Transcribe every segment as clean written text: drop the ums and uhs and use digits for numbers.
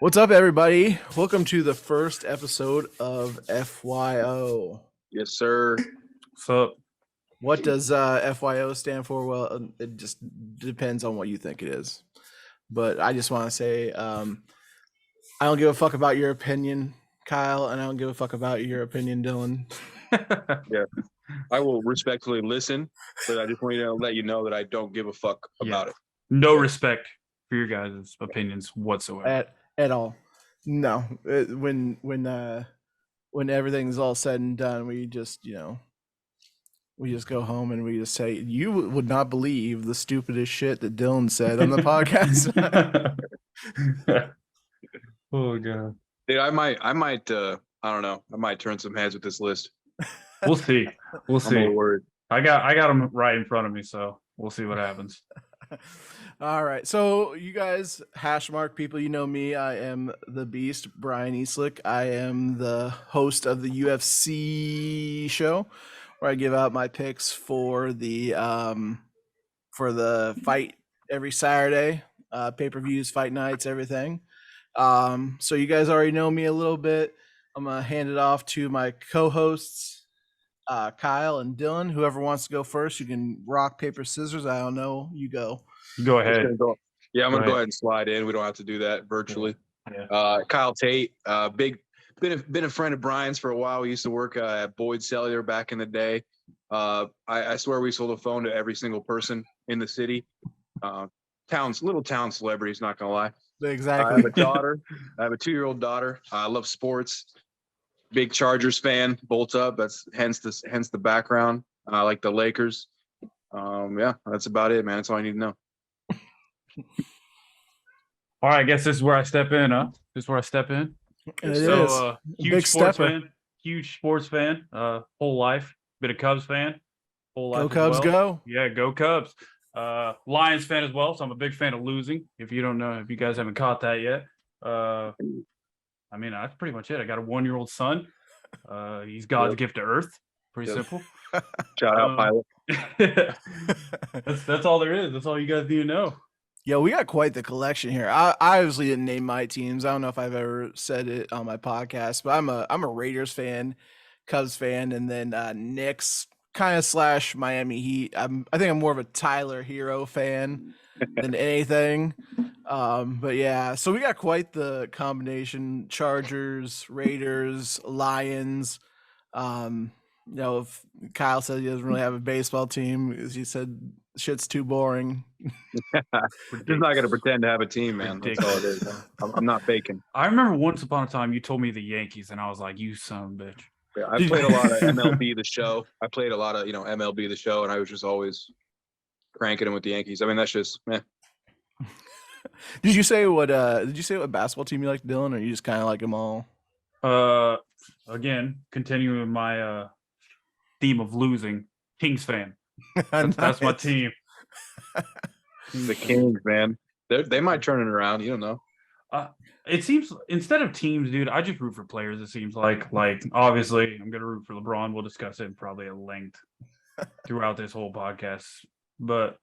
What's up, everybody? Welcome to the first episode of FYO. Yes, sir. What's up? What does FYO stand for? Well, it just depends on what you think it is. But I just want to say I don't give a fuck about your opinion, Kyle, and I don't give a fuck about your opinion, Dylan. Yeah, I will respectfully listen, but I just want to let you know that I don't give a fuck about it. No respect for your guys' opinions whatsoever. At all. No. When everything's all said and done, we just go home and we just say, you would not believe the stupidest shit that Dylan said on the podcast. Oh god. Dude, I might I don't know, I might turn some heads with this list. We'll see. We'll I'm a little see. worried. I got them right in front of me, so we'll see what happens. All right. So you guys, hash mark people, you know me. I am the Beast, Brian Eastlick. I am the host of the UFC show, where I give out my picks for the fight every Saturday, pay-per-views, fight nights, everything. So you guys already know me a little bit. I'm gonna hand it off to my co-hosts, Kyle and Dylan. Whoever wants to go first, you can rock, paper, scissors. I don't know. You go. Go I'm ahead. gonna go ahead. ahead and slide in. We don't have to do that virtually. Yeah. Kyle Tate, been a friend of Brian's for a while. We used to work at Boyd Cellular back in the day. I swear we sold a phone to every single person in the city. Little town celebrities, not gonna lie. Exactly. I have a daughter. I have a 2-year-old daughter. I love sports. Big Chargers fan. Bolt up. That's hence the background. I like the Lakers. Yeah, that's about it, man. That's all I need to know. All right, I guess this is where I step in, huh? This is where I step in. It So is. huge Big sports stepper. fan. Huge sports fan. Whole life. Been a Cubs fan. Whole life. Go as Cubs, well. go. Yeah, go Cubs. Lions fan as well, so I'm a big fan of losing. If you don't know, if you guys haven't caught that yet. I mean, that's pretty much it. I got a 1-year-old son. He's God's gift to Earth. Pretty simple. Shout out, Pilot. That's all there is. That's all you guys need to know. Yeah, we got quite the collection here. I obviously didn't name my teams. I don't know if I've ever said it on my podcast, but I'm a Raiders fan, Cubs fan, and then Knicks kind of / Miami Heat. I think I'm more of a Tyler Hero fan than anything. But yeah, so we got quite the combination: Chargers, Raiders, Lions. If Kyle says he doesn't really have a baseball team, as he said, shit's too boring. Just not gonna pretend to have a team, man. That's all it is. I'm not faking. I remember once upon a time you told me the Yankees, and I was like, "You son of a bitch." Yeah, I played a lot of MLB The Show. I played a lot of MLB The Show, and I was just always cranking them with the Yankees. I mean, that's just Did you say what basketball team you like, Dylan, or you just kind of like them all? Again, continuing with my theme of losing, Kings fan. Nice. That's my team. the Kings, man. They might turn it around. You don't know. It seems instead of teams, dude, I just root for players. It seems like obviously I'm gonna root for LeBron. We'll discuss it probably at length throughout this whole podcast. But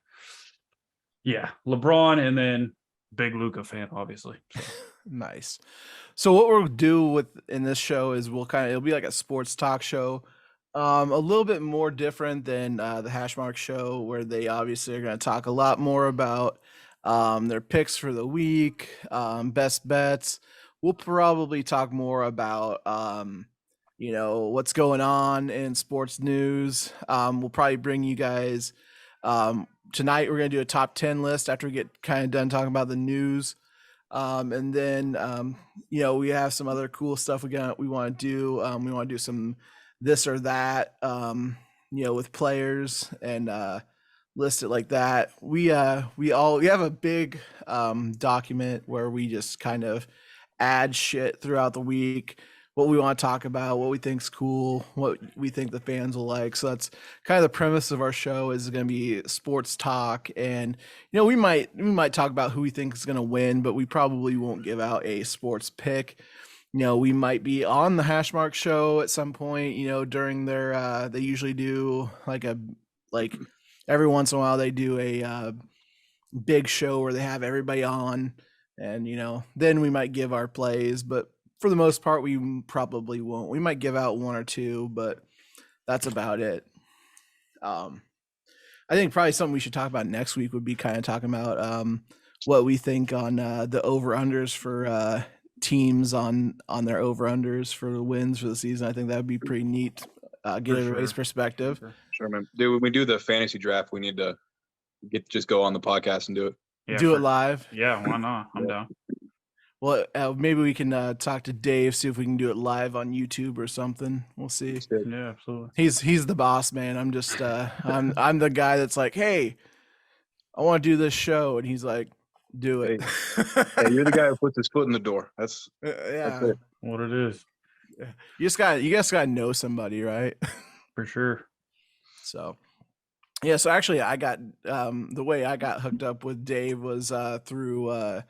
yeah, LeBron and then big Luka fan, obviously. So. Nice. So what we'll do in this show is it'll be like a sports talk show. A little bit more different than the Hashmark show, where they obviously are going to talk a lot more about their picks for the week, best bets. We'll probably talk more about what's going on in sports news. We'll probably bring you guys tonight. We're going to do a top 10 list after we get kind of done talking about the news. And then we have some other cool stuff we want to do. We want to do some this or that, with players and list it like that. We have a big document where we just kind of add shit throughout the week, what we want to talk about, what we think's cool, what we think the fans will like. So that's kind of the premise of our show, is going to be sports talk. And we might talk about who we think is going to win, but we probably won't give out a sports pick. We might be on the Hashmark show at some point, during their they usually do like every once in a while they do a big show where they have everybody on and then we might give our plays, but for the most part, we probably won't. We might give out one or two, but that's about it. I think probably something we should talk about next week would be kind of talking about what we think on the over-unders for teams on their over-unders for the wins for the season. I think that would be pretty neat. Get everybody's perspective. Sure, man. Dude, when we do the fantasy draft, we need to just go on the podcast and do it. Yeah, do it live. Yeah, why not? I'm down. Well, maybe we can talk to Dave, see if we can do it live on YouTube or something. We'll see. Yeah, absolutely. He's the boss, man. I'm just I'm the guy that's like, hey, I want to do this show, and he's like, do it. Hey, you're the guy who puts his foot in the door. That's That's it. What it is. You guys gotta know somebody, right? For sure. So yeah, so actually I got the way I got hooked up with Dave was through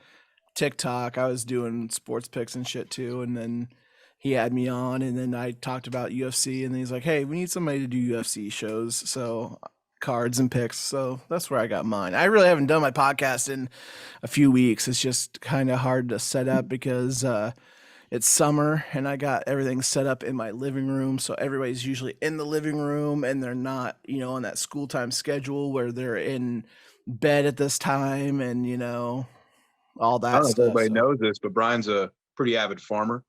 TikTok. I was doing sports picks and shit too, and then he had me on, and then I talked about UFC, and then he's like, hey, we need somebody to do UFC shows, so cards and picks. So that's where I got mine. I really haven't done my podcast in a few weeks. It's just kind of hard to set up because it's summer and I got everything set up in my living room. So everybody's usually in the living room and they're not, on that school time schedule where they're in bed at this time and, all that I don't know stuff. if everybody knows this, but Brian's a pretty avid farmer.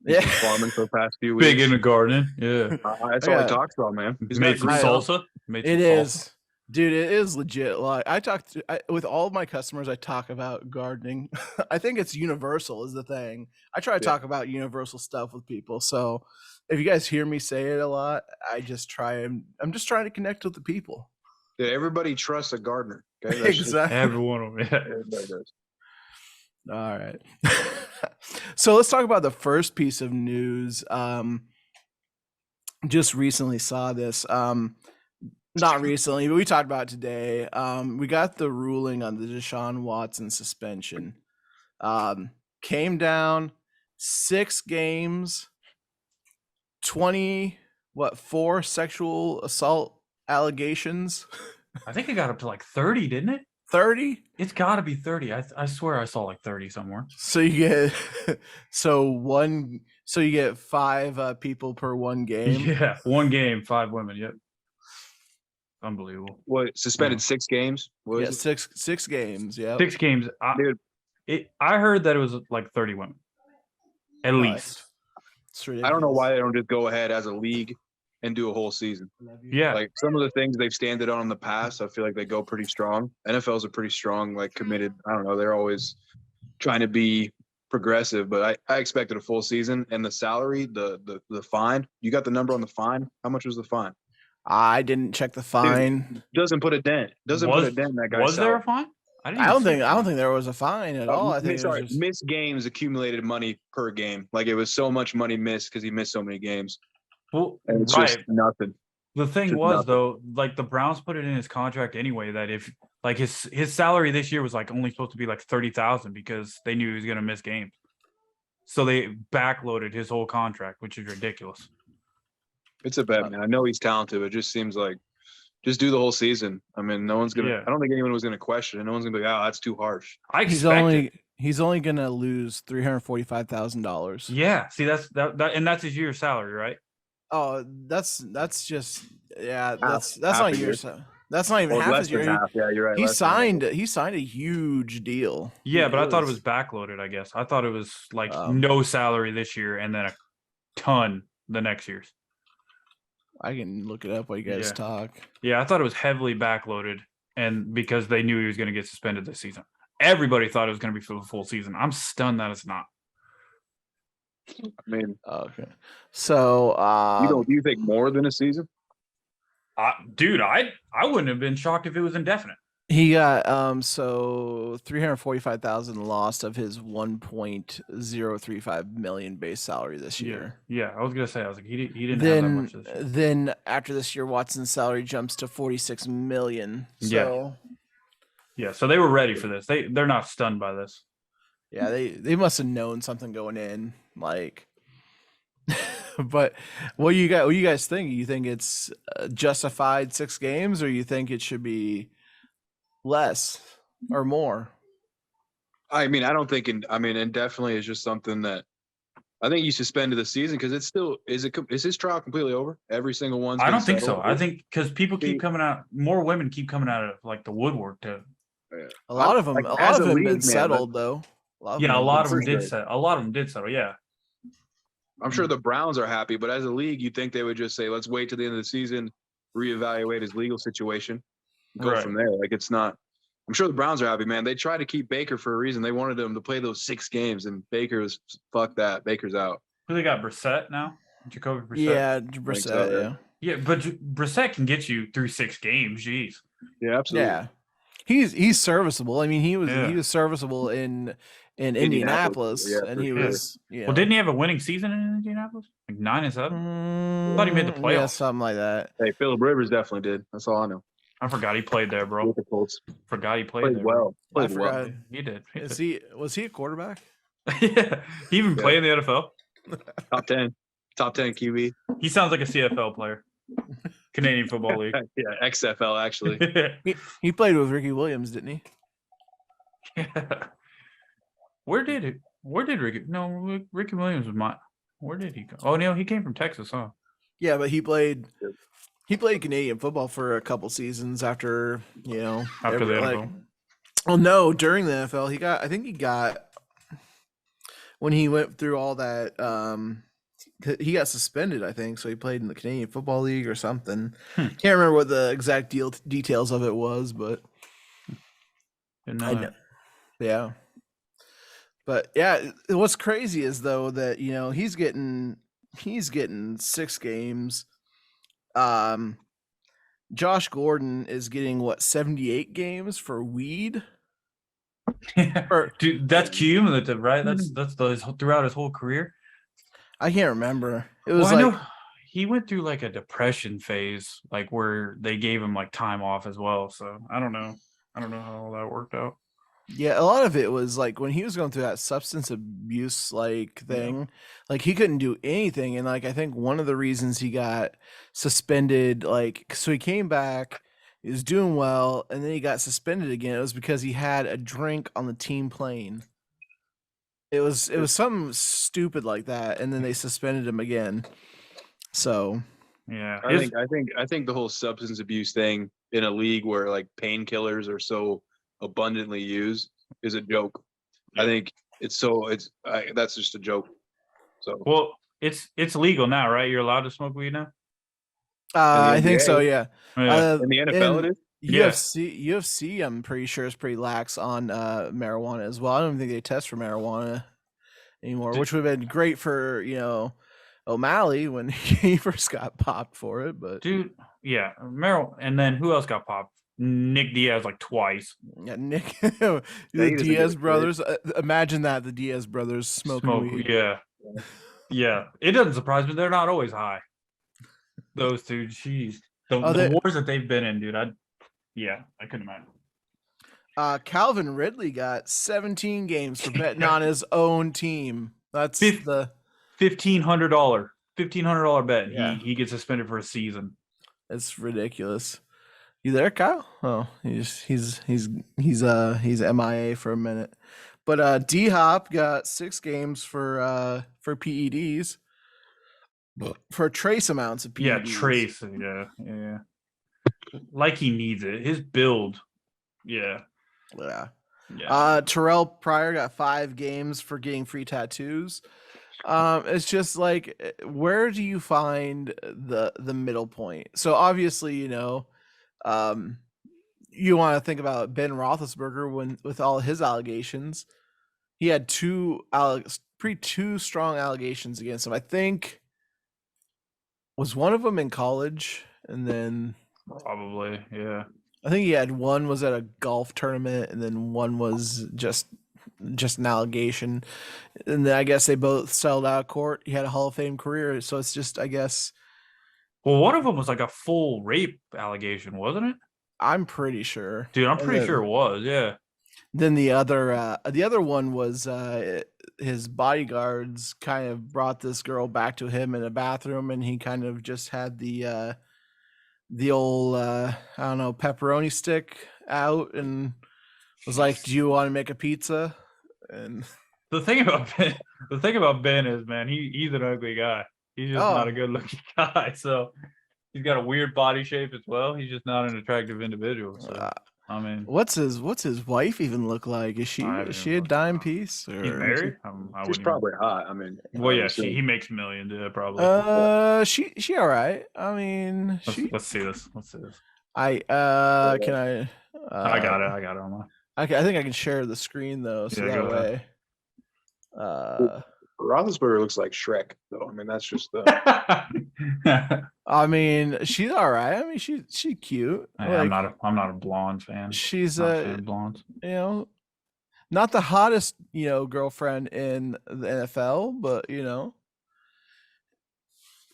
He's Yeah. been farming for the past few weeks. Big in the garden. Yeah. That's all he talks about, man. He's Made some not- salsa. It is. Dude, it is legit. Like with all of my customers, I talk about gardening. I think it's universal is the thing. I try to talk about universal stuff with people. So if you guys hear me say it a lot, I'm just trying to connect with the people. Yeah, everybody trusts a gardener. Okay? That's just- Exactly. Everyone of them. Yeah. everybody does. All right. So let's talk about the first piece of news. Just recently saw this. Not recently, but we talked about it today. We got the ruling on the Deshaun Watson suspension. Came down 6 games, 4 sexual assault allegations. I think it got up to like 30, didn't it? 30. It's got to be 30. I swear I saw like 30 somewhere. So you get 5 people per one game. Yeah, 1 game, 5 women. Yep. Unbelievable. What, suspended 6 games? What Yeah, is it? 6 games. Yeah. 6 games. Dude. I heard that it was like 30 women. At least. It's I don't know why they don't just go ahead as a league and do a whole season. Yeah. Like some of the things they've standed on in the past, I feel like they go pretty strong. NFL's a pretty strong, like committed. I don't know. They're always trying to be progressive, but I expected a full season. And the salary, the fine. You got the number on the fine? How much was the fine? I didn't check the fine. Dude, doesn't put a dent. Doesn't put a dent in that guy's Was there a salary. fine? I don't think there was a fine at all. I think it was just... missed games accumulated money per game. Like it was so much money missed because he missed so many games. Well, And it's right. just nothing. The thing Just was nothing. though, like the Browns put it in his contract anyway that if like his salary this year was like only supposed to be like 30,000 because they knew he was gonna miss games. So they backloaded his whole contract, which is ridiculous. It's a bet, man. I know he's talented, but it just seems like just do the whole season. I mean, no one's gonna. Yeah. I don't think anyone was gonna question it. No one's gonna be like, "Oh, that's too harsh." I He's expect it. he's only gonna lose $345,000. Yeah, see that and that's his year's salary, right? Oh, that's just that's half not a year. years. That's not even Or half less his than year. half. Yeah, you're right. He less than half. signed a huge deal. Yeah, but I thought it was backloaded, I guess. I thought it was like no salary this year and then a ton the next year's. I can look it up while you guys Yeah. talk. Yeah, I thought it was heavily backloaded and because they knew he was going to get suspended this season. Everybody thought it was going to be for the full season. I'm stunned that it's not. I mean, Okay, so do you think more than a season? Dude, I wouldn't have been shocked if it was indefinite. he got so 345,000 lost of his 1.035 million base salary this year. Yeah, I was gonna say, I was like, he didn't have that much this year. Then after this year, Watson's salary jumps to 46 million. Yeah. So Yeah, so they were ready for this. They're not stunned by this. yeah, they must have known something going in, like. But what do you guys think? You think it's justified 6 games, or you think it should be less or more? I mean, I don't think, and definitely it's just something that I think you suspended the season because it's still is his trial completely over? Every single one's I been don't think so. settled? I think because people keep See- coming out, more women keep coming out of like the woodwork to. A lot of them, like, a lot as of a them league, been man, settled though. Yeah, a lot of them for did sure. settle. A lot of them did settle. Yeah, I'm sure the Browns are happy, but as a league, you'd think they would just say, let's wait till the end of the season, reevaluate his legal situation, go Right. from there. Like, it's not. I'm sure the Browns are happy, man. They tried to keep Baker for a reason. They wanted him to play those 6 games, and Baker was fuck that. Baker's out. Who they got? Brissett now. Jacoby Brissett. Yeah, I think Brissett. so, yeah. Yeah, but Brissett can get you through 6 games. Jeez. Yeah, absolutely. Yeah, he's serviceable. I mean, he Yeah. was serviceable in Indianapolis, Yeah, and for he sure. was. Well, didn't he have a winning season in Indianapolis? Like 9-7. Thought he made the Yeah, playoffs. something like that. Hey, Phillip Rivers definitely did. That's all I know. I forgot he played there, bro. With the Colts. Forgot he played Played there. well. I Played well. forgot. He did. Was he a quarterback? Yeah. He even played in the NFL. Top 10 QB. He sounds like a CFL player. Canadian Football League. Yeah, XFL actually. He played with Ricky Williams, didn't he? Yeah. Where did Ricky? No, Ricky Williams was my. Where did he go? Oh no, he came from Texas, huh? Yeah, but he played Canadian football for a couple seasons after the NFL. Well, no, during the NFL, he got when he went through all that. He got suspended, I think, so he played in the Canadian Football League or something. Can't remember what the exact details of it was, but Didn't know I that. know. Yeah. But yeah, what's crazy is though that he's getting 6 games. Josh Gordon is getting 78 games for weed. Dude, that's cumulative, right? That's throughout his whole career. I can't remember. It was I know he went through like a depression phase, like where they gave him like time off as well. So I don't know how all that worked out. yeah, a lot of it was like when he was going through that substance abuse thing, like he couldn't do anything, and like I think one of the reasons he got suspended, so he came back, he was doing well, and then he got suspended again. It was because he had a drink on the team plane. It was something stupid like that, and then they suspended him again. So Yeah, I think the whole substance abuse thing in a league where like painkillers are so abundantly used is a joke. I think that's just a joke. So well, it's legal now, right? You're allowed to smoke weed now. I think so. Yeah. Yeah. in the NFL, it is. UFC, I'm pretty sure is pretty lax on marijuana as well. I don't even think they test for marijuana anymore, which would have been great for O'Malley when he first got popped for it. But dude, yeah, Merrill, and then who else got popped? Nick Diaz like twice. yeah, Nick, the Diaz brothers. Imagine that the Diaz brothers smoking weed. Yeah. It doesn't surprise me. They're not always high. Those two, jeez, the wars that they've been in, dude. I couldn't imagine. Calvin Ridley got 17 games for betting on his own team. That's the $1,500 bet. Yeah. He gets suspended for a season. It's ridiculous. You there, Kyle? Oh, he's MIA for a minute. But D Hop got 6 games for PEDs. For trace amounts of PEDs. Yeah, trace. Yeah. Like he needs it. His build. Yeah. Terrell Pryor got 5 games for getting free tattoos. It's just like, where do you find the middle point? So obviously, you want to think about Ben Roethlisberger with all his allegations. He had 2 strong allegations against him. I think was one of them in college, and then probably, yeah. I think he had one was at a golf tournament, and then one was just an allegation. And then I guess they both settled out of court. He had a Hall of Fame career, so it's just, I guess. Well, one of them was like a full rape allegation, wasn't it? I'm pretty sure. Dude, I'm pretty sure it was, yeah. Then the other one was his bodyguards kind of brought this girl back to him in a bathroom, and he kind of just had the old I don't know, pepperoni stick out and was like, "Do you want to make a pizza?" And the thing about Ben is, man, he's an ugly guy. He's just not a good looking guy. So he's got a weird body shape as well. He's just not an attractive individual. So I mean, what's his wife even look like? Is she a dime piece? Or? He's married. She's probably hot. I mean, well, yeah, he makes millions. Yeah, probably. She all right. I mean, let's see this. I got it on my. I think I can share the screen though, so that way. Roethlisberger looks like Shrek, though. I mean, that's just the. I mean, she's all right. I mean, she's cute. I'm not a blonde fan. She's blondes. You know, not the hottest, girlfriend in the NFL, but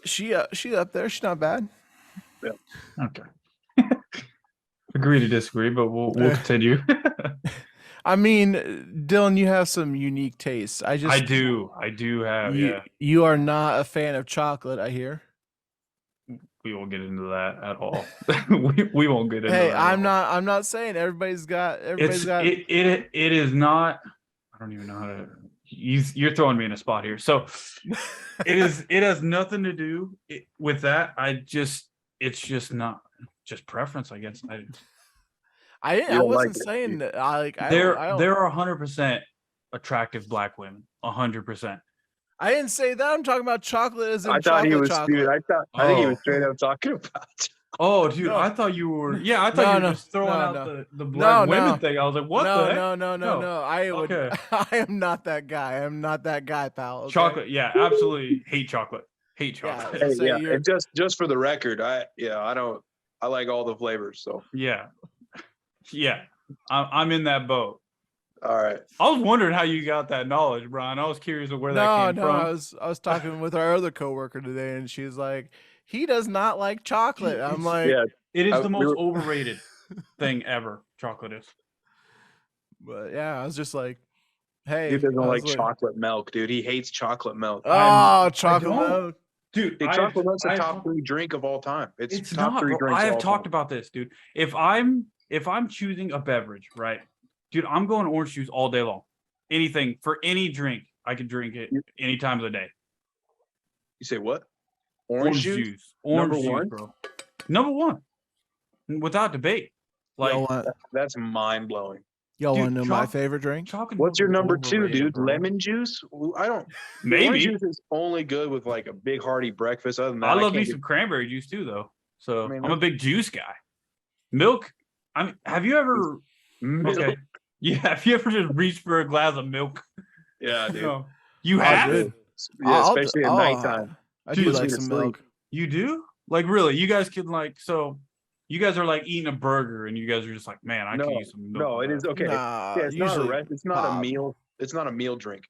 she up there. She's not bad. Yeah. Okay. Agree to disagree, but we'll continue. I mean, Dillon, you have some unique tastes. I do have. You are not a fan of chocolate, I hear. We won't get into that at all. we won't get into that. Hey, I'm not saying everybody's got. It is not. I don't even know how to. You're throwing me in a spot here. So it has nothing to do with that. It's just not just preference, I guess. I wasn't saying that. There are 100% attractive black women. 100%. I didn't say that. I'm talking about chocolate as in I thought he was. chocolate. Dude, I think he was straight up talking about. Oh, dude, no. I thought you were. Yeah, I thought you were just throwing out the black women thing. I was like, what the heck? No. I am not that guy. I'm not that guy, pal. Okay? Chocolate, yeah, absolutely hate chocolate. Hate chocolate. And just for the record, I like all the flavors. So yeah, I'm in that boat. All right. I was wondering how you got that knowledge, Brian. I was curious of where that came from. I was talking with our other coworker today, and she's like, he does not like chocolate. I'm like, yeah, it is the most overrated thing ever. Chocolate is. But yeah, I was just like, hey, he doesn't like chocolate milk, dude. He hates chocolate milk. Oh, chocolate milk. Dude, chocolate milk's a top 3 drink of all time. It's top not, 3 drinks. I have talked about this, dude. If I'm choosing a beverage, right? Dude, I'm going orange juice all day long. Anything for any drink, I can drink it any time of the day. You say what? Orange juice? Orange Number juice, 1? bro. Number 1. Without debate. Like that's mind blowing. Y'all want to know my favorite drink? What's your number 2, dude? Bro. Lemon juice? I don't. Maybe. Orange juice is only good with like a big hearty breakfast. Other than that, I love me some cranberry juice too, though. So I'm a big juice guy. Milk. Have you ever? Okay. Yeah. Have you ever just reached for a glass of milk? Yeah, dude. No. You have? Yeah, especially at nighttime. I do like some milk. You do? Like really? You guys can you guys are like eating a burger and you guys are just like, man, I can use some milk. No, it is okay. Nah, it's not a meal. It's not a meal drink.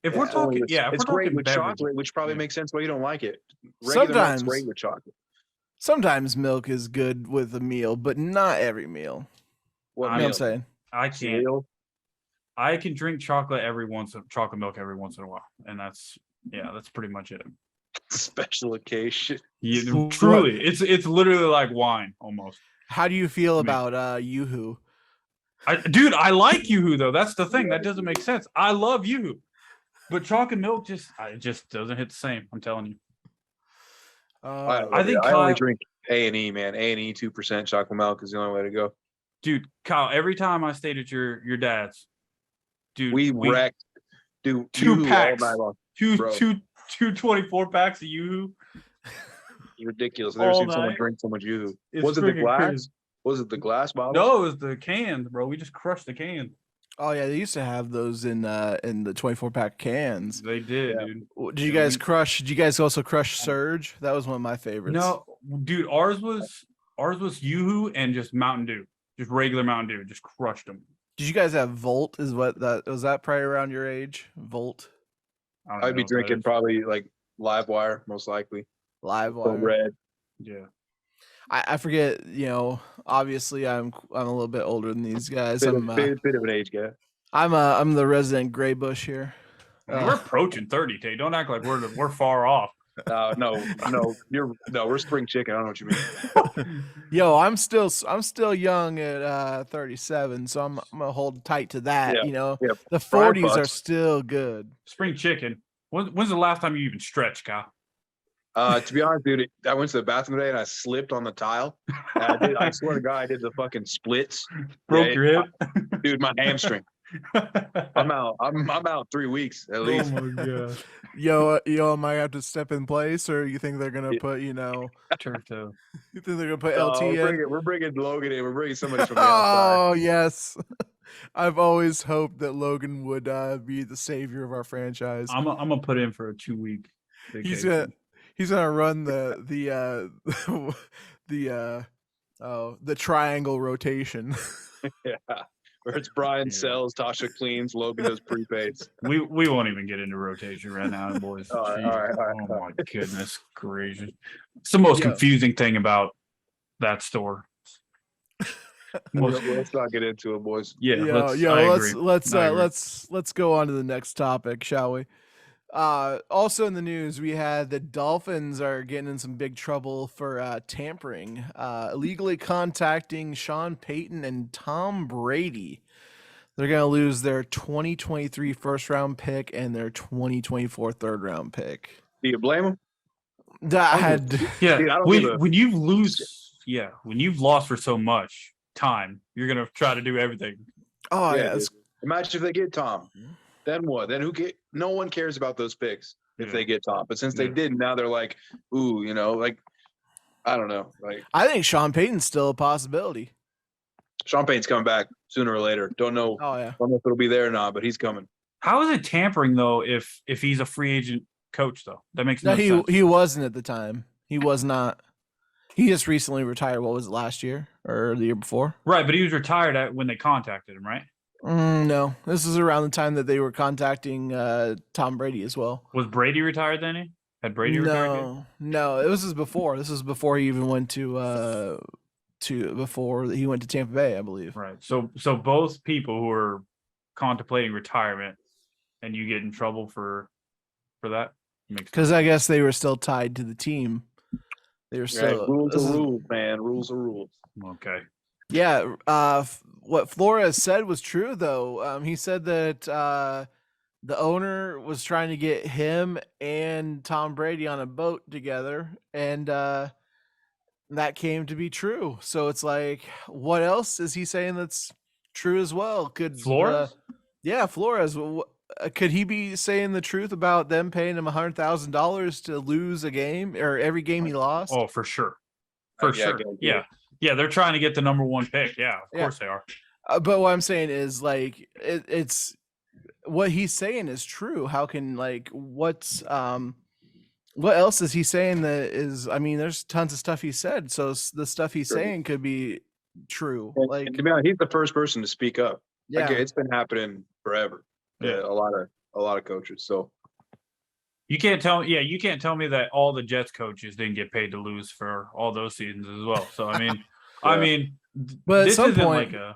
If we're talking, it's great with chocolate, which probably makes sense why you don't like it. Sometimes great with chocolate. Sometimes milk is good with a meal, but not every meal. What I'm saying? I can't. I can drink chocolate milk every once in a while, and that's pretty much it. Special occasion. Yeah, truly, it's literally like wine almost. How do you feel about Yoo-hoo? Dude, I like Yoo-hoo though. That's the thing. That doesn't make sense. I love Yoo-hoo, but chocolate milk just doesn't hit the same. I'm telling you. I think I only drink A&E, man. A&E 2% chocolate milk is the only way to go. Dude, Kyle, every time I stayed at your dad's, dude, we wrecked, dude, 2 packs, all night long. Two 24 packs of Yoo-hoo. Ridiculous. I've never seen someone drink so much Yoo-hoo. Was it the glass? Crazy. Was it the glass bottle? No, it was the cans, bro. We just crushed the cans. Oh yeah, they used to have those in the 24-pack cans. They did, dude. Did you guys crush? Did you guys also crush Surge? That was one of my favorites. No, dude, ours was Yoo-hoo and just Mountain Dew, just regular Mountain Dew, just crushed them. Did you guys have Volt? Was that probably around your age? Volt. I'd be drinking probably like Live Wire, most likely. Live Wire. Red. Yeah. I forget, obviously I'm a little bit older than these guys. I'm a bit of an age gap. I'm the resident gray bush here. We're approaching 30, Tate. Don't act like we're far off. No, we're spring chicken. I don't know what you mean. Yo, I'm still young at 37, so I'm gonna hold tight to that. Yeah, You know, yeah. the Brian 40s are Bucks. still good. Spring chicken. When's the last time you even stretched, Kyle? To be honest, dude, I went to the bathroom today and I slipped on the tile. I swear to God, I did the fucking splits. Broke your hip? Dude, my hamstring. I'm out. I'm out 3 weeks at least. Oh my god. Yo, might have to step in place, or you think they're gonna put, Turf toe. you think they're gonna put LT in? We're bringing Logan in. We're bringing somebody from the outside. Oh yes, I've always hoped that Logan would be the savior of our franchise. I'm gonna put in for a 2-week vacation. He's gonna run the triangle rotation. Yeah. Where it's Brian sells, Tasha cleans, Logan does prepaids. We won't even get into rotation right now, boys. All right. Oh my goodness gracious! It's the most confusing thing about that store. Let's not get into it, boys. Yeah, let's go on to the next topic, shall we? Also in the news, we had the Dolphins are getting in some big trouble for tampering, illegally contacting Sean Payton and Tom Brady. They're going to lose their 2023 first round pick and their 2024 third round pick. Do you blame them? When you've lost for so much time, you're going to try to do everything. Oh yeah. Imagine if they get Tom. Then what? Then no one cares about those picks if they get Tom. But since they didn't, now they're like, ooh, I don't know. Like, I think Sean Payton's still a possibility. Sean Payton's coming back sooner or later. Don't know. Oh yeah. Don't know if it'll be there or not, but he's coming. How is it tampering though? If he's a free agent coach though, that makes no sense. He wasn't at the time. He was not. He just recently retired. What was it, last year or the year before? Right, but he was retired when they contacted him, right? No, this is around the time that they were contacting Tom Brady as well. Was Brady retired then? Had Brady retired? No, this is before. This is before he even went before he went to Tampa Bay, I believe. Right. So both people who are contemplating retirement, and you get in trouble for that, because I guess they were still tied to the team. They were still rules are rules, man. Rules are rules. Okay. Yeah. What Flores said was true, though. He said that the owner was trying to get him and Tom Brady on a boat together, and that came to be true. So it's like, what else is he saying that's true as well? Could Flores? Flores. Could he be saying the truth about them paying him $100,000 to lose a game or every game he lost? Oh, for sure. For sure. Yeah. Yeah, they're trying to get the number one pick. Yeah, of course they are. But what I'm saying is, like, it's what he's saying is true. How can, like, what else is he saying that is? I mean, there's tons of stuff he said. So the stuff he's saying could be true. And to be honest, he's the first person to speak up. Yeah, like, it's been happening forever. Yeah, a lot of coaches. So you can't tell me that all the Jets coaches didn't get paid to lose for all those seasons as well. So I mean, but this at some isn't point, go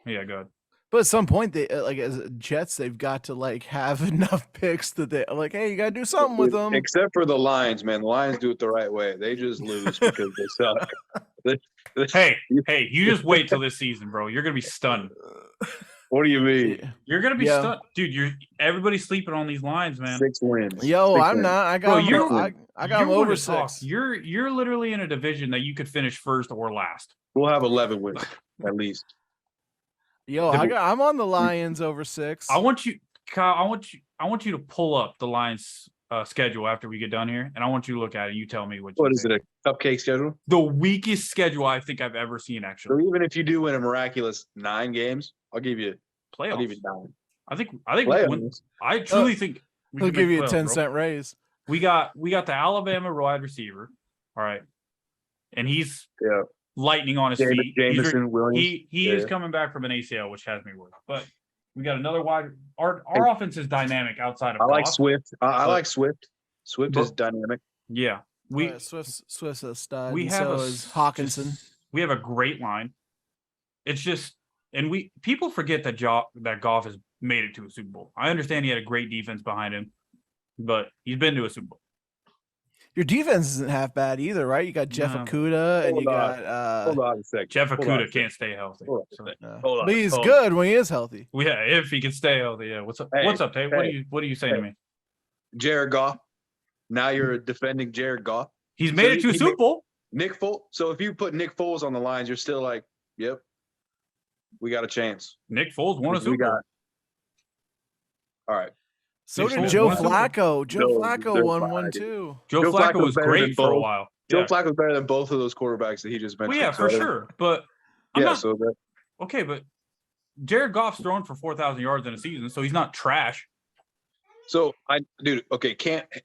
ahead. But at some point, they as Jets, they've got to like have enough picks that they like. Hey, you got to do something with them. Except for the Lions, man. The Lions do it the right way. They just lose because they suck. Hey, you just wait till this season, bro. You're gonna be stunned. What do you mean? You're gonna be stunned, dude. Everybody's sleeping on these lines, man. 6 wins. Yo, Six I'm wins. not. I got them over 6. You're literally in a division that you could finish first or last. We'll have 11 wins at least. Yo, I'm on the Lions over 6. I want you, Kyle. I want you to pull up the Lions schedule after we get done here, and I want you to look at it. And you tell me what is it? A cupcake schedule? The weakest schedule I think I've ever seen. Actually, so even if you do win a miraculous 9 games, I'll give you playoffs. I'll give you 9. I think I truly think we'll give you a 10-cent raise. We got the Alabama wide receiver, all right, and he's lightning on his feet. Jameson Williams. He is coming back from an ACL, which has me worried. But we got another wide. Our offense is dynamic outside of. I like Swift. I like Swift. Swift is dynamic. Yeah, Swift's a stud. We have is Hawkinson. We have a great line. It's just, and people forget that Goff has made it to a Super Bowl. I understand he had a great defense behind him, but he's been to a Super Bowl. Your defense isn't half bad either, right? You got Jeff No. Okuda and you Hold on. got Hold on a second. Jeff Hold on a Okuda second. can't stay healthy. Hold on a So, second. Hold on. but he's Hold on. good when he is healthy. yeah, if he can stay healthy. Yeah. What's up? Hey, What's up, Tate? hey, What are you saying to me? Jared Goff. Now you're defending Jared Goff. He's made it to a Super Bowl. Nick Foles. So if you put Nick Foles on the lines, you're still like, yep, we got a chance. Nick Foles won a We Super Bowl. All right. So Nick did Foles Joe won a Super Bowl. Flacco. Joe No, Flacco they're won fine, one dude. too. Joe Joe Flacco Flacco's was better than great for a both. while. Joe Yeah. Flacco's better than both of those quarterbacks that he just Well, mentioned. yeah, for So, sure. But I'm Yeah, not so that, okay. But Jared Goff's thrown for 4,000 yards in a season, so he's not trash.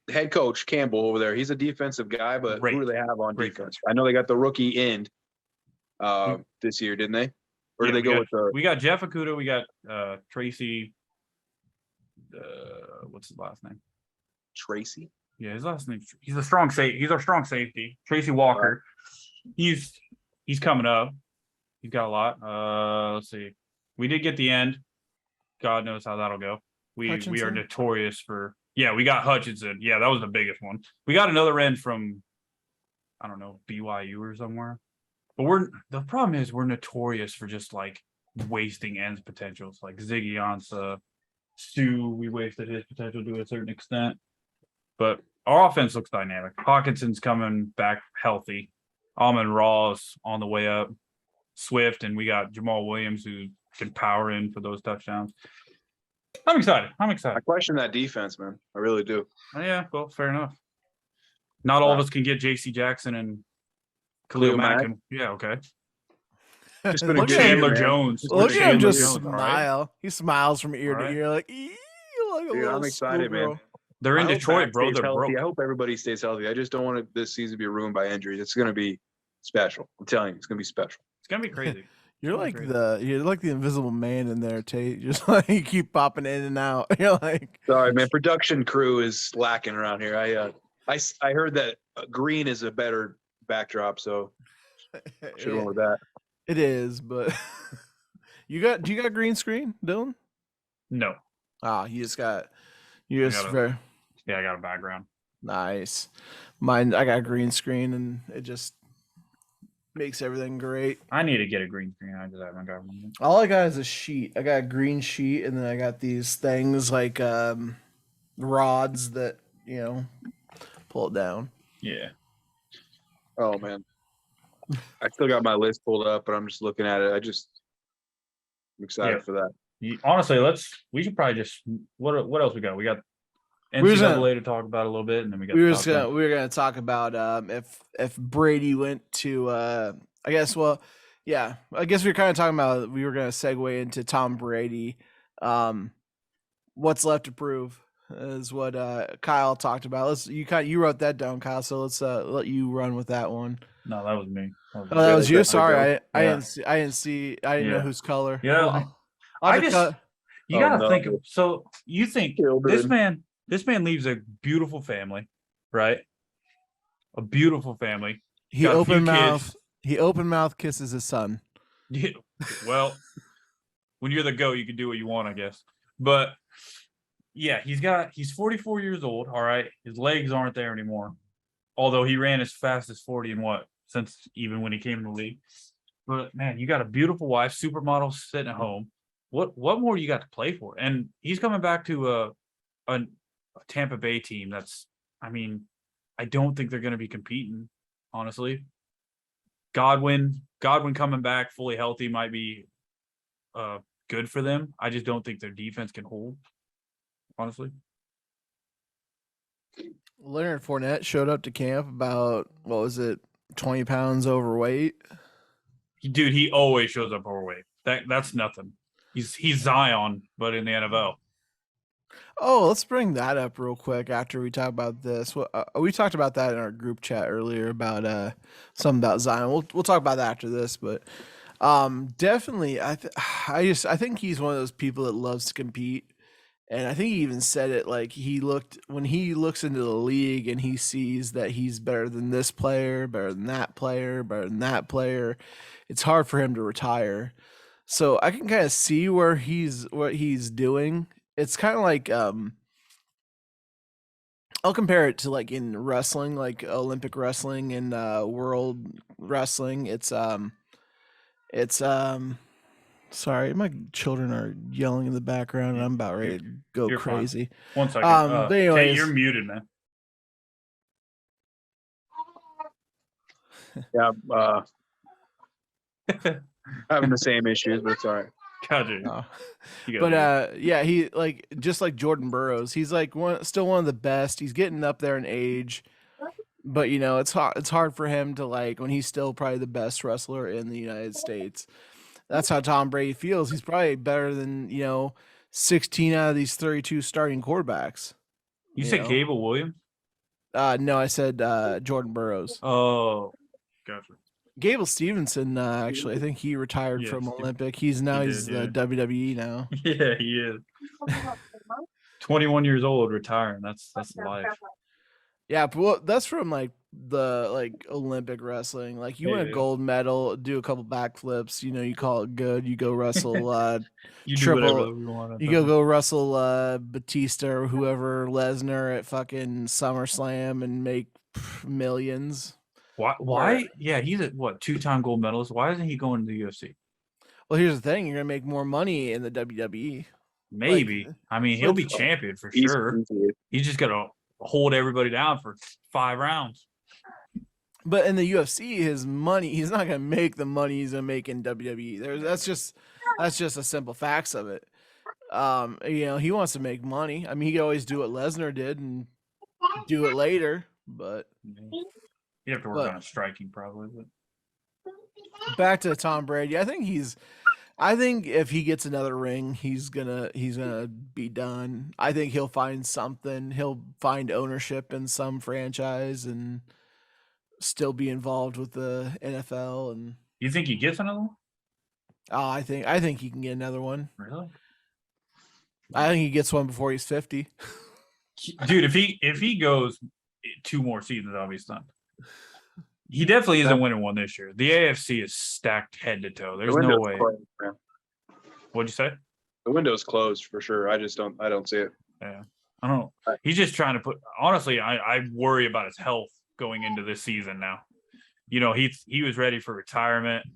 head coach Campbell over there, he's a defensive guy, but Great. who do they have on Great defense? I know they got the rookie end this year, didn't they? Or Yeah, did they go with the We got Jeff Okuda. We got Tracy. What's his last name? Tracy? Yeah, his last name. He's a strong safety. He's our strong safety. Tracy Walker. He's coming up. He's got a lot. Let's see. We did get the end. God knows how that'll go. We are Hutchinson? notorious for. Yeah, we got Hutchinson. Yeah, that was the biggest one. We got another end from, I don't know, BYU or somewhere. But the problem is we're notorious for just like wasting ends potentials. Like Ziggy Ansah, Stu, we wasted his potential to a certain extent. But our offense looks dynamic. Hawkinson's coming back healthy. Amon Raw's on the way up. Swift, and we got Jamal Williams who can power in for those touchdowns. I'm excited. I question that defense, man. I really do. Oh, yeah, well, fair enough. Not all of us can get J.C. Jackson and Khalil Mack. Yeah, okay. It's been a Look good at year, Chandler man. Jones. Look at him Chandler just Jones, all right? smile. He smiles from ear All to right. ear, like, "Ee," like a Dude, little I'm excited, man. schoolgirl. They're in I hope Detroit, Mac bro. stays They're healthy. broke. I hope everybody stays healthy. I just don't want this season to be ruined by injuries. It's going to be special. I'm telling you, it's going to be special. It's gonna be crazy. You're That'd like be you're like the invisible man in there, Tate. Just like you keep popping in and out. You're like, Sorry, man. Production crew is lacking around here. I heard that green is a better backdrop, so should have went with that. it is, but do you got green screen, Dylan? No. Ah, you got a- very Yeah, I got a background. nice. Mine, I got green screen, and it just makes everything great. I need to get a green screen. I just haven't got one. All I got is a sheet. I got a green sheet, and then I got these things like rods that pull it down. Yeah. Oh man, I still got my list pulled up, but I'm just looking at it. I'm excited Yeah. for that. Honestly, we should probably just what else we got? We got We was NCAA to talk about a little bit, and then we got we the were top 10. we were gonna talk about if Brady went to I guess we were kind of talking about we were gonna segue into Tom Brady. What's left to prove is what Kyle talked about. You wrote that down, Kyle. So let's let you run with that one. No, that was me. Oh, that was you. Sorry, I Yeah. didn't know whose color. Yeah. Well, I I'll just you Oh, gotta no. think. So you think Children. this man leaves a beautiful family, right? A beautiful family. he got a few open mouth kisses his son. Yeah. Well, when you're the GOAT, you can do what you want, I guess. But yeah, he's 44 years old. All right. His legs aren't there anymore. Although he ran as fast as 40 and since even when he came in the league. But man, you got a beautiful wife, supermodel sitting at home. What more you got to play for? And he's coming back to a Tampa Bay team I don't think they're going to be competing, honestly. Godwin coming back fully healthy might be good for them. I just don't think their defense can hold, honestly. Leonard Fournette showed up to camp about 20 pounds overweight. Dude, he always shows up overweight. That's nothing. He's Zion, but in the NFL. Oh, let's bring that up real quick after we talk about this. We talked about that in our group chat earlier about something about Zion. We'll talk about that after this, but definitely, I think he's one of those people that loves to compete, and I think he even said it like when he looks into the league and he sees that he's better than this player, better than that player, better than that player. It's hard for him to retire. So I can kind of see what he's doing. It's kind of like I'll compare it to like in wrestling, like Olympic wrestling and world wrestling. It's sorry, my children are yelling in the background and I'm about ready to go You're fine. crazy. 1 second. But Kate, anyways, you're muted, man. Yeah, having the same issues, but it's all right. Gotcha. no. You got But yeah, he like just like Jordan Burroughs. He's like still one of the best. He's getting up there in age, but you know it's hard for him to like when he's still probably the best wrestler in the United States. That's how Tom Brady feels. He's probably better than 16 out of these 32 starting quarterbacks. You said know? Gable Williams? No, I said Jordan Burroughs. Oh, gotcha. Gable Stevenson, actually, I think he retired Yeah, from Steve- Olympic. He's the yeah. WWE now. Yeah, he is. 21 years old, retiring. That's life. Yeah, but well, that's from like the Olympic wrestling. Like you win a Yeah. gold medal, do a couple backflips, you call it good. You go wrestle You do triple. whatever you want. You go wrestle Batista or whoever Lesnar at fucking SummerSlam and make millions. Why? Yeah, he's a what 2-time gold medalist. Why isn't he going to the UFC? Well, here's the thing: you're gonna make more money in the WWE. Maybe. I mean, he'll be champion for sure. He's just gonna hold everybody down for 5 rounds. But in the UFC, his money, he's not gonna make the money he's gonna make in WWE. That's just a simple facts of it. He wants to make money. I mean, he could always do what Lesnar did and do it later, but You have to work on striking probably. But back to Tom Brady, I think if he gets another ring, he's gonna be done. I think he'll find something. He'll find ownership in some franchise and still be involved with the NFL. And you think he gets another one? I think he can get another one. Really? I think he gets one before he's 50. Dude, if he goes 2 more seasons, I'll be stunned. He definitely isn't winning one this year. The AFC is stacked head to toe. There's no way. Closed, What'd you say? the window's closed for sure. I don't see it. Yeah. I don't know. He's just trying to put honestly, I worry about his health going into this season now. He was ready for retirement.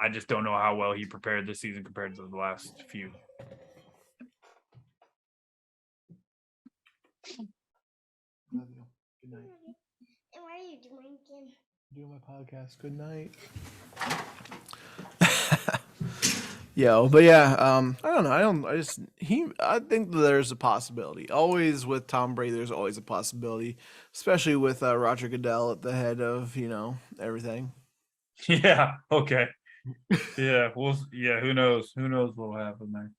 I just don't know how well he prepared this season compared to the last few. Good night. And what are you doing again? Doing my podcast. Good night. But yeah, I don't know. I think there's a possibility. Always with Tom Brady, there's always a possibility, especially with Roger Goodell at the head of, everything. Yeah. Okay. Yeah. Who knows? Who knows what will happen there?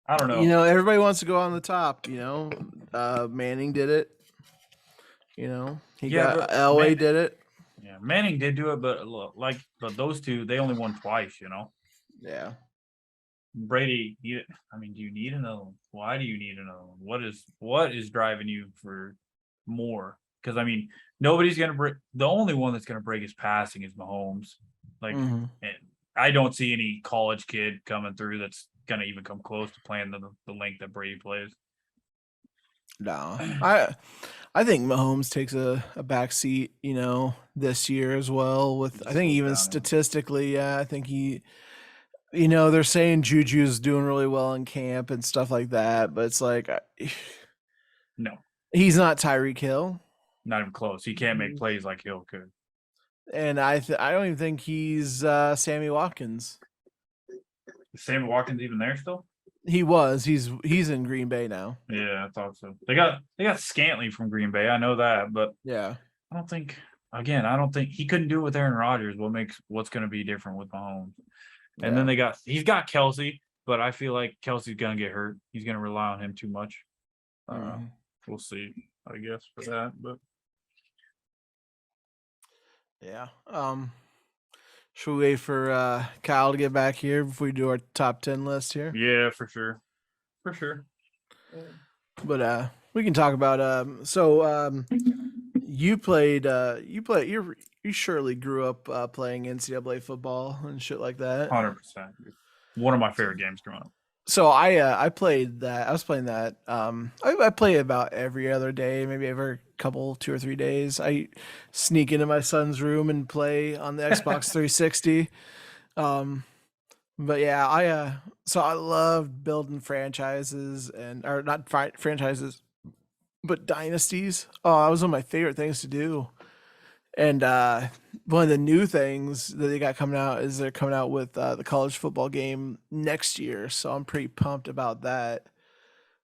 I don't know. Everybody wants to go on the top, Manning did it. Elway did it. Yeah, Manning did do it, but those two, they only won twice. Yeah. Brady, do you need another one? Why do you need another one? What is driving you for more? Because nobody's gonna break. The only one that's gonna break his passing is Mahomes. And I don't see any college kid coming through that's gonna even come close to playing the length that Brady plays. No, I think Mahomes takes a back seat, this year as well. I think even statistically, I think he, they're saying Juju's doing really well in camp and stuff like that, but it's like, no, he's not Tyreek Hill. Not even close. He can't make plays like Hill could. And I don't even think he's Sammy Watkins. Is Sammy Watkins even there still? He was. He's in Green Bay now. Yeah, I thought so. They got Scantling from Green Bay. I know that, but yeah, I don't think he couldn't do it with Aaron Rodgers. What's going to be different with Mahomes? And then he's got Kelsey, but I feel like Kelsey's going to get hurt. He's going to rely on him too much. We'll see, I guess, for that. But yeah. Should we wait for Kyle to get back here before we do our top 10 list here? Yeah, for sure. But we can talk about you surely grew up playing NCAA football and shit like that. 100%. One of my favorite games growing up. So I played that. I was playing that. I play about every other day, maybe every couple, 2 or 3 days. I sneak into my son's room and play on the Xbox 360. Um, but yeah, so I love building franchises or not franchises, but dynasties. Oh, that was one of my favorite things to do. And one of the new things that they got coming out is they're coming out with the college football game next year. So I'm pretty pumped about that.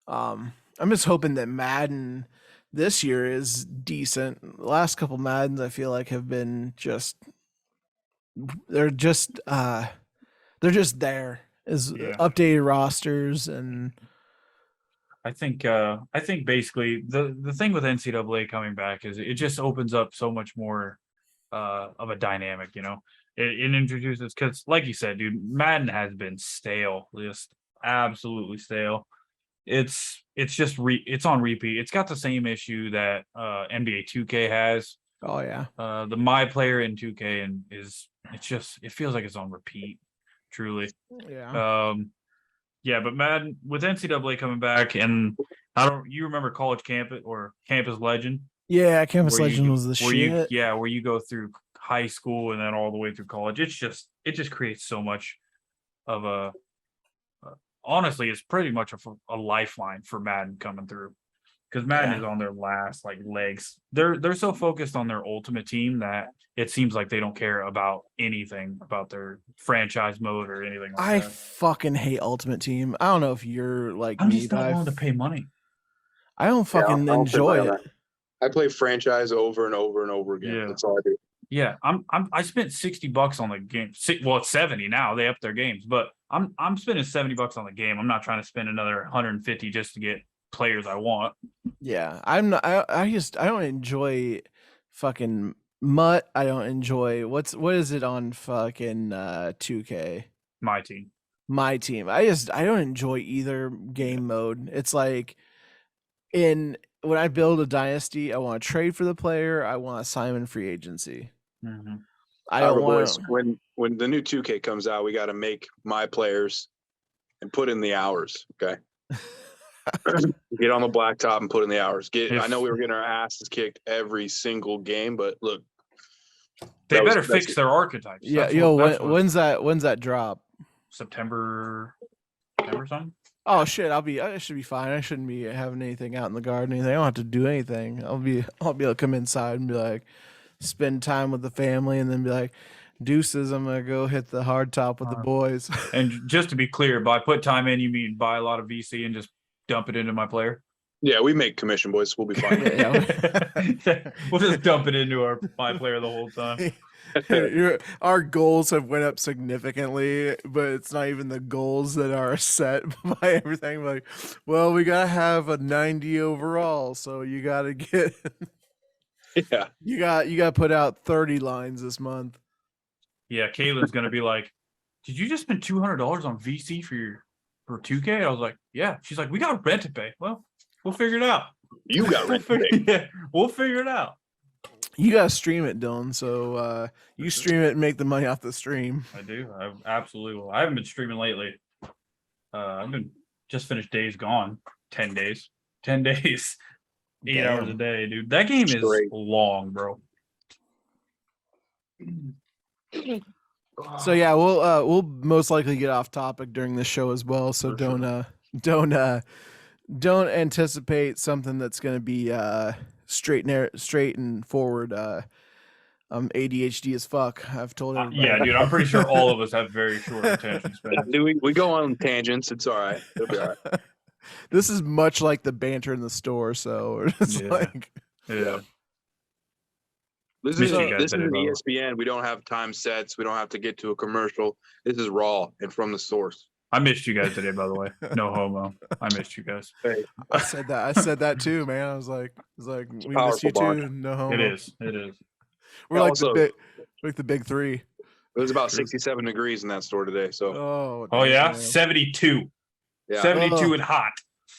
I'm just hoping that Madden this year is decent. The last couple Maddens I feel like have been they're just they're just there as Yeah. updated rosters and I think basically the thing with NCAA coming back is it just opens up so much more of a dynamic, you know. It introduces, because like you said, dude, Madden has been stale, just absolutely stale. It's just it's on repeat. It's got the same issue that NBA 2K has. oh yeah. The my player in 2K and it feels like it's on repeat, truly. Yeah. Yeah, but Madden with NCAA coming back, and you remember College Campus or Campus Legend? Yeah, Campus Where you Legend go- was the where you shit. yeah, where you go through high school and then all the way through college. It just creates so much of honestly, it's pretty much a lifeline for Madden coming through, because Madden is on their last like legs. They're so focused on their ultimate team that it seems like they don't care about anything about their franchise mode or anything like I that. fucking hate Ultimate Team. I don't know if you're like I'm me, just but not willing to pay money. I don't fucking I'll put money enjoy on it. that. I play franchise over and over and over again. Yeah. That's all I do. Yeah, I spent $60 on the game. Well, it's 70 now. They upped their games, but I'm spending $70 on the game. I'm not trying to spend another 150 just to get players I want. Yeah, I'm not. I don't enjoy fucking Mutt. I don't enjoy what is it on fucking 2K. My team. My team. I don't enjoy either game mode. It's like when I build a dynasty, I want to trade for the player. I want to sign him in free agency. Mm-hmm. I don't boys, want. when the new 2K comes out, we got to make my players and put in the hours. Okay. Get on the blacktop and put in the hours. I know we were getting our asses kicked every single game, but look, they better fix their archetypes. Yeah, when's that drop? September something. Oh shit! I should be fine. I shouldn't be having anything out in the garden. Anything. I don't have to do anything. I'll be able to come inside and be like, spend time with the family, and then be like, deuces. I'm gonna go hit the hard top with the boys. And just to be clear, by put time in, you mean buy a lot of VC and just dump it into my player? Yeah, we make commission, boys. We'll be fine. We'll just dump it into my player the whole time. Our goals have went up significantly, but it's not even the goals that are set by everything. Like, well, we gotta have a 90 overall, so you gotta get Yeah, you got put out 30 lines this month. Yeah, Caitlin's gonna be like, "Did you just spend $200 on VC for 2K?" I was like, "Yeah." She's like, "We got rent to pay." Well, we'll figure it out. you got rent to pay. Yeah, we'll figure it out. You gotta stream it, Dylan. So you stream it and make the money off the stream. I do. I absolutely will. I haven't been streaming lately. I've been just finished Days Gone. 10 days. 10 days. 8 hours a day, dude. That game is long, bro. So yeah, we'll most likely get off topic during the show as well. So don't anticipate something that's gonna be straight and forward. I'm ADHD as fuck. I've told everybody. Yeah, dude. I'm pretty sure all of us have very short attention spans. We go on tangents. It's all right. It'll be all right. This is much like the banter in the store. So it's like, yeah. This is ESPN. We don't have time sets. We don't have to get to a commercial. This is raw and from the source. I missed you guys today, by the way. No homo. I missed you guys. Hey. I said that too, man. I was like, we missed you too. No homo. It is. We're like the big three. It was about 67 degrees in that store today. So. Oh yeah, 72. Yeah. 72 and hot.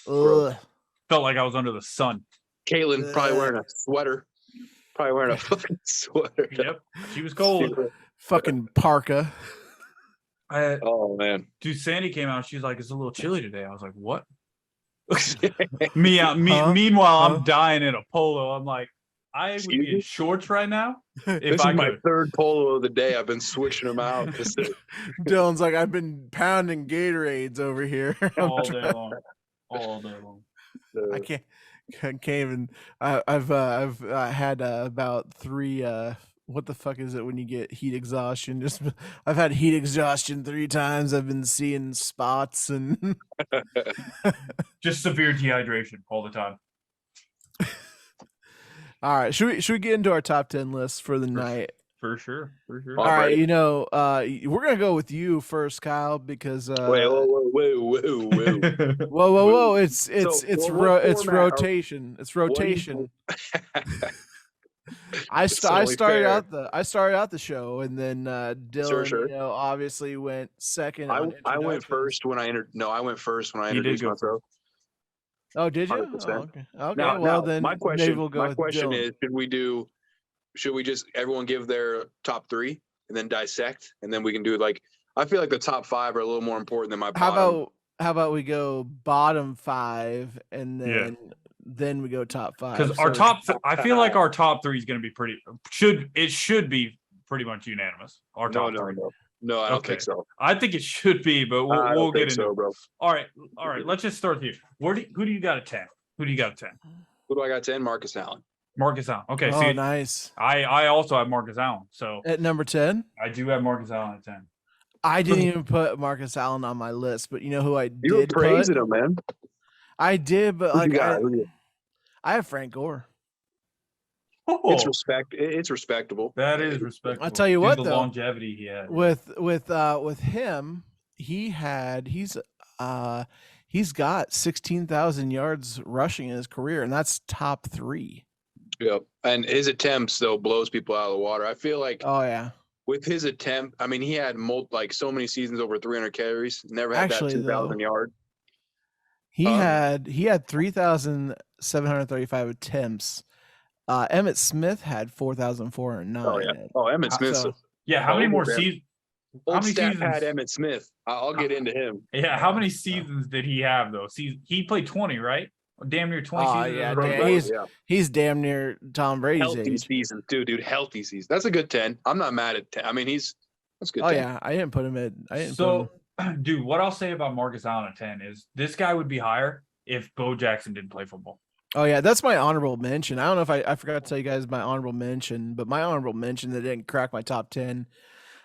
Felt like I was under the sun. Caitlin probably wearing a sweater. Probably wearing a fucking sweater. Yep, she was cold. Fucking parka. Oh man. Dude, Sandy came out. She's like, "It's a little chilly today." I was like, "What?" Meanwhile, I'm dying in a polo. I'm like, I would be in shorts right now if This I is my could. third polo of the day. I've been switching them out. Dylan's like, I've been pounding Gatorades over here. All day long. All day long. I can't even. I've had about 3. What the fuck is it when you get heat exhaustion? I've had heat exhaustion 3 times. I've been seeing spots and just severe dehydration all the time. All right, should we get into our top 10 list for the night? For sure. All right, we're gonna go with you first, Kyle, because whoa. whoa. It's rotation. It's rotation. I started out the show, and then Dillon, obviously went second. I went first when I entered. No, I went first when I introduced myself. Oh, did you? 100%. Oh, okay. Now, then my question, we'll go is, should we just everyone give their top 3 and then dissect, and then we can do I feel like the top 5 are a little more important than my bottom. How about we go bottom 5 and then we go top 5? Because I feel like our top 3 is going to be should be pretty much unanimous. Our top 3. No, I don't think so. I think it should be, but we'll get into it. Bro. All right. Let's just start here. Who do you got at 10? Who do you got at 10? Who do I got 10? Marcus Allen. Marcus Allen. Okay. Oh, nice. I also have Marcus Allen. So at number 10, I do have Marcus Allen at 10. I didn't even put Marcus Allen on my list, but you know who I did? You were praising him, man. I did, but I have Frank Gore. Oh, it's respectable. That is respectable. I'll tell you what, the though, longevity he had with him, he's got 16,000 yards rushing in his career, and that's top 3. Yep, and his attempts though blows people out of the water. I feel like. Oh yeah. With his attempt, I mean, he had so many seasons over 300 carries. Never had that 2,000 yard. He had 3,735 attempts. Emmett Smith had 4,409. Oh yeah. Oh, Emmett Smith. How many more seasons? How many seasons had Emmett Smith? I'll get into him. Yeah, how many seasons did he have though? He played 20, right? Damn near 20 seasons. He's damn near Tom Brady's healthy age. Season, dude. Healthy season. That's a good 10. I'm not mad at 10. I mean, that's good. Oh 10. yeah, I didn't put him in. Dude, what I'll say about Marcus Allen at 10 is this guy would be higher if Bo Jackson didn't play football. Oh yeah, that's my honorable mention. I don't know if I forgot to tell you guys my honorable mention, but my honorable mention that didn't crack my top 10,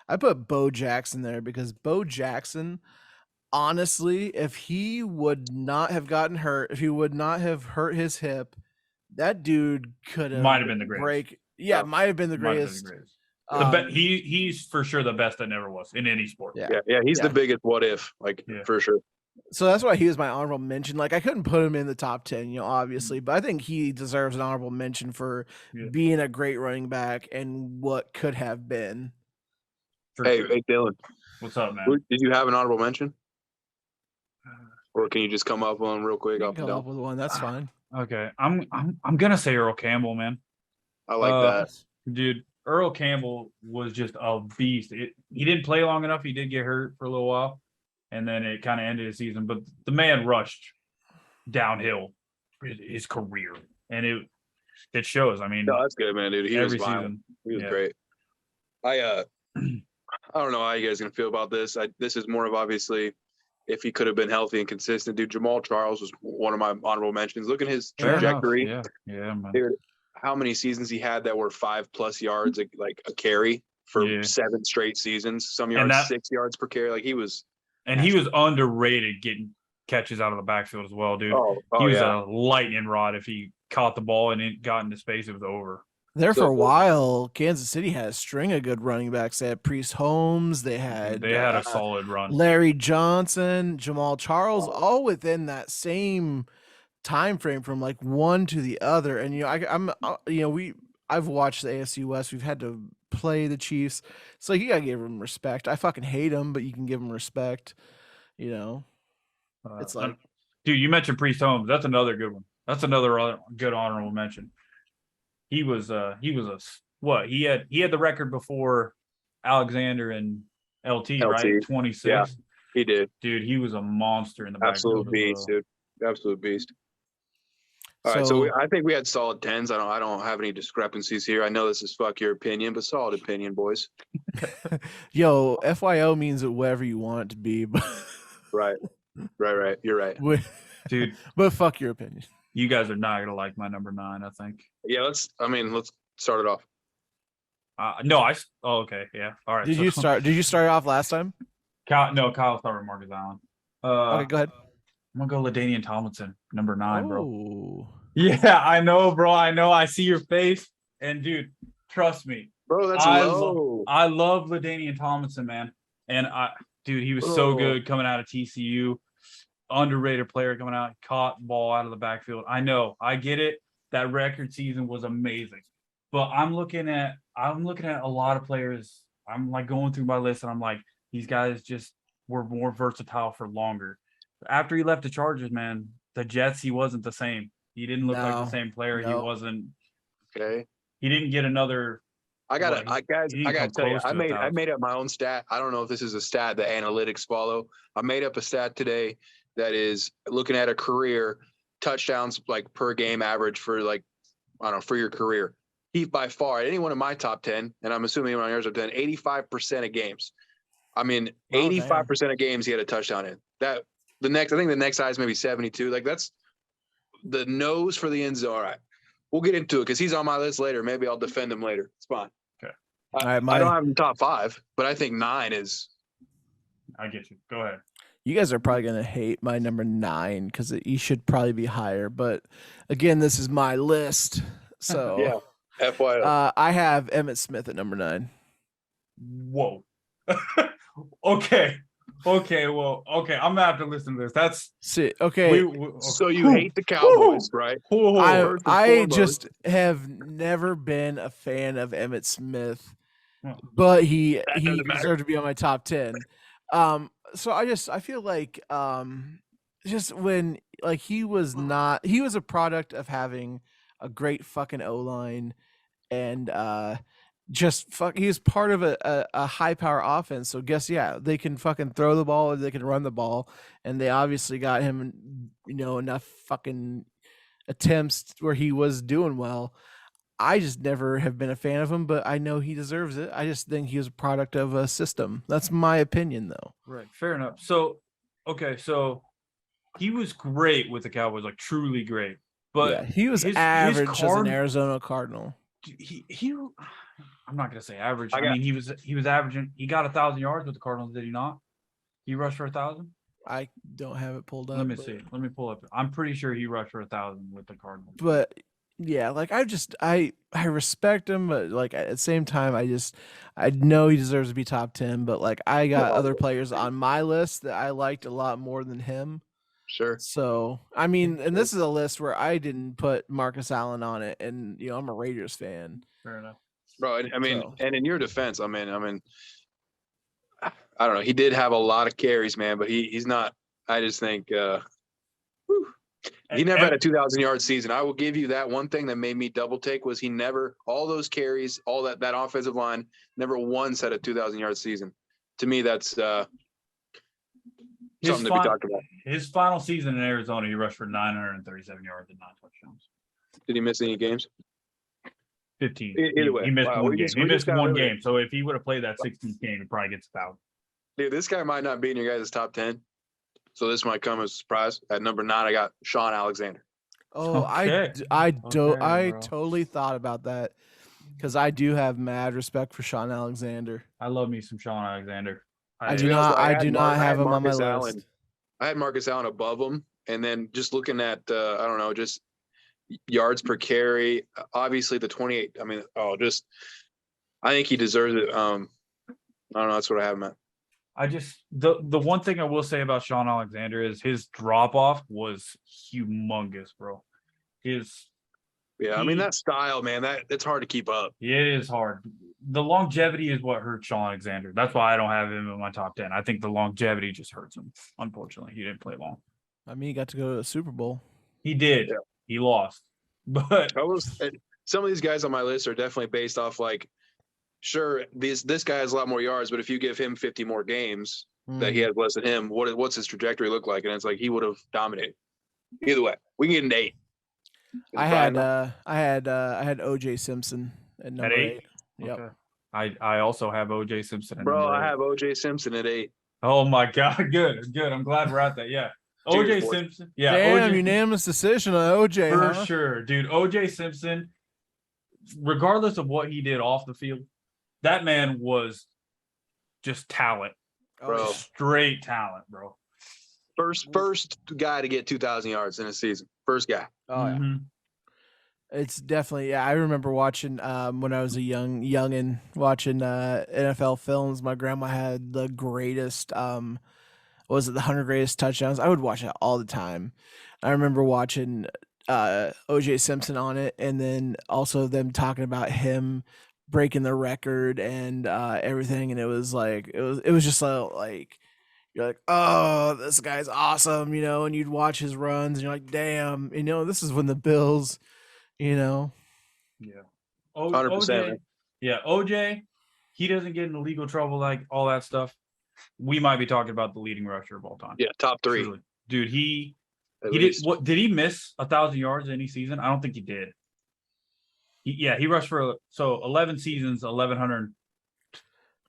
I put Bo Jackson there because Bo Jackson, honestly, if he would not have gotten hurt, if he would not have hurt his hip, that dude might have been the greatest. Might have been the greatest. He's for sure the best that never was in any sport. Yeah. He's the biggest what if, for sure. So that's why he was my honorable mention. I couldn't put him in the top 10, obviously, but I think he deserves an honorable mention for being a great running back and what could have been. Hey, Dylan. What's up, man? Did you have an honorable mention? Or can you just come up with one real quick? Come up with one. That's fine. Okay. I'm gonna say Earl Campbell, man. I like that. Dude, Earl Campbell was just a beast. He didn't play long enough. He did get hurt for a little while. And then it kind of ended his season. But the man rushed downhill his career. And it shows. I mean, no, that's good, man, dude. He was violent. He was great. I don't know how you guys are gonna feel about this. This is more of obviously if he could have been healthy and consistent. Dude, Jamal Charles was one of my honorable mentions. Look at his trajectory. Yeah, man. Dude, how many seasons he had that were 5+ yards like a carry for 7 straight seasons. Some yards 6 yards per carry. He was. And he was underrated getting catches out of the backfield as well, dude. He was a lightning rod. If he caught the ball and it got into space, it was over. For a while, Kansas City had a string of good running backs. They had Priest Holmes. They had a solid run. Larry Johnson, Jamal Charles, all within that same time frame from one to the other. And I've watched the AFC West. We've had to play the Chiefs. So you gotta give them respect. I fucking hate them, but you can give them respect. It's dude, you mentioned Priest Holmes. That's another good one. That's another good honorable mention. He had the record before Alexander and LT, right? 26. Yeah, he did. Dude, he was a monster in the Absolute backfield. beast, dude. Absolute beast. All right, So I think we had solid 10s. I don't have any discrepancies here. I know this is fuck your opinion, but solid opinion, boys. yo, FYO means whatever you want it to be, but Right. You're right. Dude, but fuck your opinion. you guys are not gonna like my number 9, I think. Yeah, let's start it off. No, okay, yeah. All right. Did you start off last time? Kyle started with Marcus Allen. Okay, go ahead. I'm gonna go LaDainian Tomlinson, number 9, bro. Oh. Yeah, I know, bro. I know. I see your face, and dude, trust me, Bro, that's I low. I love LaDainian Tomlinson, man. And dude, he was so good coming out of TCU. Underrated player coming out, caught ball out of the backfield. I know, I get it. That record season was amazing, but I'm looking at a lot of players. I'm like going through my list, and I'm like, these guys just were more versatile for longer. After he left the Chargers, man, the Jets, he wasn't the same. He didn't look like the same player. No. He wasn't. Okay. He didn't get another. I gotta tell you, I 1,000. made up my own stat. I don't know if this is a stat that analytics follow. I made up a stat today that is looking at a career touchdowns like per game average for like, I don't know, for your career. He by far at any one of my top 10, and I'm assuming anyone on yours top 10, 85% of games. I mean, 85% of games he had a touchdown in. I think the next size maybe 72. Like that's the nose for the end zone. All right. We'll get into it because he's on my list later. Maybe I'll defend him later. It's fine. Okay. All right, I don't have him top 5, but I think 9 is. I get you. Go ahead. You guys are probably gonna hate my number 9 because he should probably be higher. But again, this is my list, so Yeah. FYO. I have Emmett Smith at number 9. Whoa. Okay. Well, okay. I'm gonna have to listen to this. That's okay. So you hate the Cowboys, right? I just have never been a fan of Emmett Smith, but he deserved to be on my top 10. So I feel like just when like he was a product of having a great fucking O-line and he was part of a high power offense. So they can fucking throw the ball or they can run the ball, and they obviously got him enough fucking attempts where he was doing well. I just never have been a fan of him, but I know he deserves it. I just think he was a product of a system. That's my opinion, though. Right. Fair enough. So, okay. So he was great with the Cowboys, like truly great. But he was average as an Arizona Cardinal. I'm not going to say average. I mean, he was averaging. He got 1,000 yards with the Cardinals, did he not? He rushed for 1,000? I don't have it pulled up. Let me see. Let me pull up. I'm pretty sure he rushed for 1,000 with the Cardinals. But yeah, like I respect him, but like at the same time, I know he deserves to be top 10. But like I got other players on my list that I liked a lot more than him. Sure. So I mean, and this is a list where I didn't put Marcus Allen on it, and I'm a Raiders fan. Fair enough, bro. I mean, and in your defense, I mean, I don't know. He did have a lot of carries, man, but he's not. I just think he never had a 2,000-yard season. I will give you that. One thing that made me double take was he never all those carries, all that offensive line never once had a 2,000-yard season. To me, that's something to be talked about. His final season in Arizona, he rushed for 937 yards and 9 touchdowns. Did he miss any games? 15. Either way, he missed one game. He missed one really game. So if he would have played that 16th game, he probably gets 1,000. Dude, this guy might not be in your guys' top 10. So this might come as a surprise. At number 9, I got Sean Alexander. Oh, okay. I totally thought about that because I do have mad respect for Sean Alexander. I love me some Sean Alexander. I do not have him on my list. I had Marcus Allen above him, and then just looking at I don't know, just yards per carry. Obviously, the 28. I mean, I think he deserves it. I don't know. That's what I have him at. The one thing I will say about Sean Alexander is his drop off was humongous, bro. I mean, that style, man, it's hard to keep up. It is hard. The longevity is what hurt Sean Alexander. That's why I don't have him in my top 10. I think the longevity just hurts him. Unfortunately, he didn't play long. I mean, he got to go to the Super Bowl. He did. Yeah. He lost. But some of these guys on my list are definitely based off like sure, this guy has a lot more yards, but if you give him 50 more games that he Mm. has less than him, what's his trajectory look like? And it's like he would have dominated. Either way, we can get an 8. I had OJ Simpson at number 8. Yep. Okay. I also have OJ Simpson at Bro, number 8. I have OJ Simpson at 8. Oh my God, good. I'm glad we're at that. Yeah. Cheers, OJ boys. Simpson. Yeah. Damn, OJ, unanimous decision on OJ, for huh? sure, dude. OJ Simpson, regardless of what he did off the field, that man was just talent. Bro. Straight talent, bro. First guy to get 2,000 yards in a season. First guy. Oh, yeah. Mhm. It's definitely, I remember watching when I was a youngin watching NFL films. My grandma had the greatest was it the 100 greatest touchdowns? I would watch it all the time. I remember watching OJ Simpson on it, and then also them talking about him breaking the record and everything, and it was just like you're like, oh, this guy's awesome, and you'd watch his runs and you're like, damn, this is when the Bills, Yeah. 100%, OJ, man. yeah, OJ, he doesn't get into legal trouble like all that stuff. We might be talking about the leading rusher of all time. Yeah, top 3. Truly. Dude, he at did least. what? Did he miss 1,000 yards any season? I don't think he did. He rushed for 11 seasons, 1,100.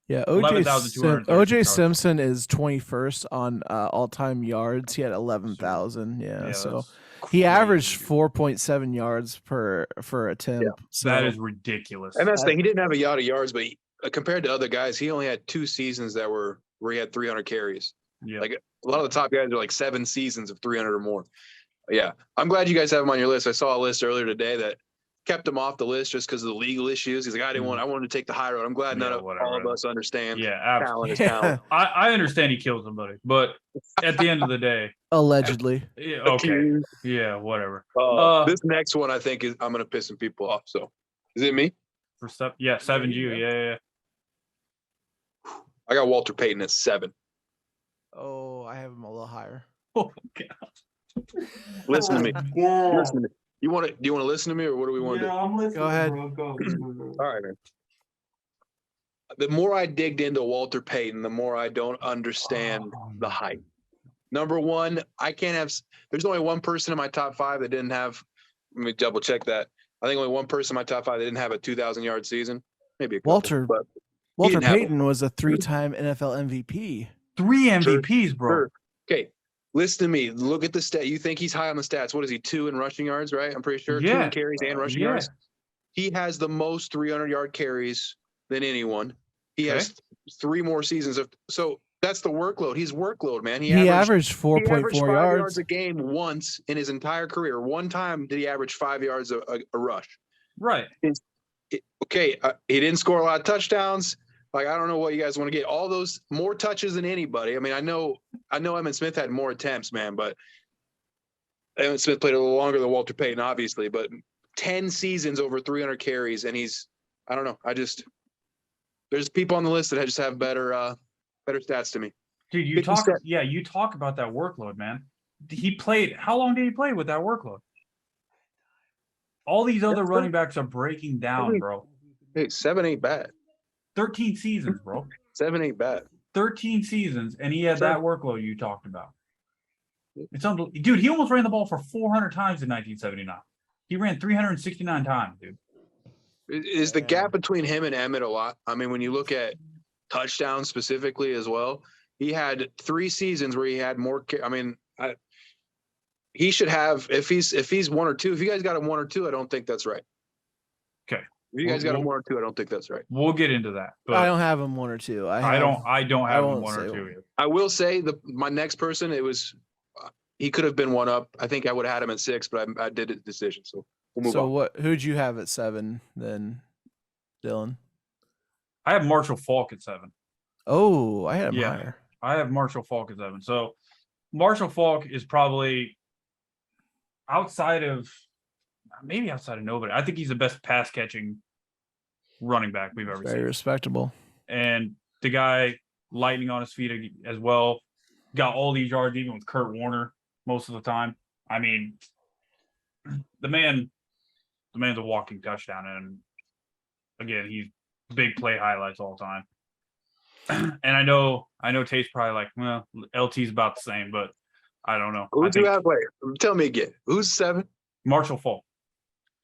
Yeah, 11,236 OJ yards. Simpson is 21st on all-time yards. He had 11,000. Yeah, so that's he crazy, averaged dude. 4.7 yards per attempt. So That is ridiculous. And that's the thing. He didn't have a lot of yards, but compared to other guys, he only had 2 seasons where he had 300 carries. Yeah. Like a lot of the top guys are like 7 seasons of 300 or more. Yeah, I'm glad you guys have him on your list. I saw a list earlier today that kept him off the list just because of the legal issues. He's like, I wanted to take the high road. I'm glad none of all of us understand. Yeah, Talent is absolutely. talent. I understand he killed somebody, but at the end of the day, allegedly. yeah, okay, yeah, whatever. This next one, I think, I'm going to piss some people off. So, is it me? For stuff, yeah, 7G, yeah. I got Walter Payton at 7. Oh, I have him a little higher. Oh God. Listen to me. Yeah. Listen to me. Do you want to listen to me, or what do we want to do? I'm listening. Go ahead. Bro. Go. All right, man. The more I digged into Walter Payton, the more I don't understand the hype. Number one, there's only one person in my top 5 that didn't have, let me double check that. I think only one person in my top 5 that didn't have a 2,000-yard season. Maybe a couple, Walter Payton was a 3-time NFL MVP. 3 MVPs, bro. Sure. Okay. Listen to me. Look at the stat. You think he's high on the stats. What is he, 2 in rushing yards, right? I'm pretty sure. 2 in carries and rushing yards. He has the most 300-yard carries than anyone. He has 3 more seasons of. So that's the workload. He's workload, man. He averaged 4.4 yards a game once in his entire career. One time did he average 5 yards a rush. Right. He didn't score a lot of touchdowns. Like, I don't know what you guys want to get. All those more touches than anybody. I mean, I know Emmett Smith had more attempts, man, but Emmett Smith played a little longer than Walter Payton, obviously, but 10 seasons over 300 carries, and I don't know. There's people on the list that just have better stats to me. Dude, you talk about that workload, man. How long did he play with that workload? All these other running backs are breaking down, bro. Hey, 7 ain't bad. 13 seasons, bro. 7 ain't bad. 13 seasons, and he had that workload you talked about. It's unbelievable. Dude, he almost ran the ball for 400 times in 1979. He ran 369 times, dude. Is the gap between him and Emmett a lot? I mean, when you look at touchdowns specifically as well, he had 3 seasons where he had more. I mean, he should have, if he's 1 or 2. If you guys got him 1 or 2, I don't think that's right. Okay. If you guys got him 1 or 2, I don't think that's right. We'll get into that. But I don't have him 1 or 2. I don't have him 1 or 2 either. I will say my next person, he could have been 1 up. I think I would have had him at 6, but I did a decision. So we'll move on. Who'd you have at 7 then, Dillon? I have Marshall Faulk at 7. Oh, I had him higher. I have Marshall Faulk at 7. So Marshall Faulk is probably outside of nobody. I think he's the best pass catching running back we've ever seen. Very respectable. And the guy lightning on his feet as well. Got all these yards even with Kurt Warner most of the time. I mean, the man's a walking touchdown. And again, big play highlights all time. And I know Tate's probably like, well, LT's about the same, but I don't know. Who do you have? Wait, tell me again. Who's 7? Marshall Faulk.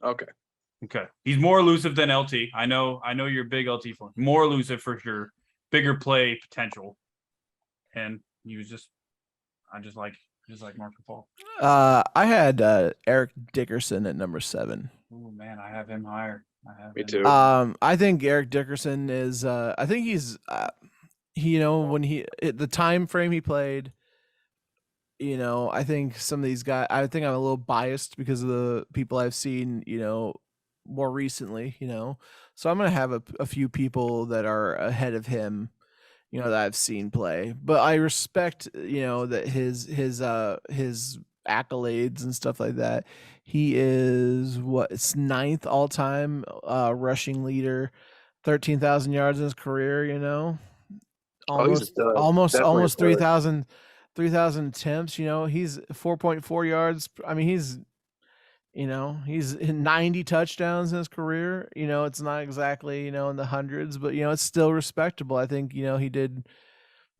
Okay. Okay. He's more elusive than LT. I know you're a big LT fan. More elusive for sure. Bigger play potential. And I just like Marshall Faulk. I had Eric Dickerson at number 7. Oh man, I have him higher. Me too. I think Eric Dickerson is I think he's when the time frame he played, I think some of these guys, I think I'm a little biased because of the people I've seen, more recently, so I'm going to have a few people that are ahead of him, that I've seen play, but I respect, that his accolades and stuff like that. He is it's 9th all time rushing leader, 13,000 yards in his career, almost Definitely a stud. 3,000 attempts, he's 4.4 yards. I mean, he's 90 touchdowns in his career. It's not exactly, in the hundreds, but it's still respectable. I think, he did,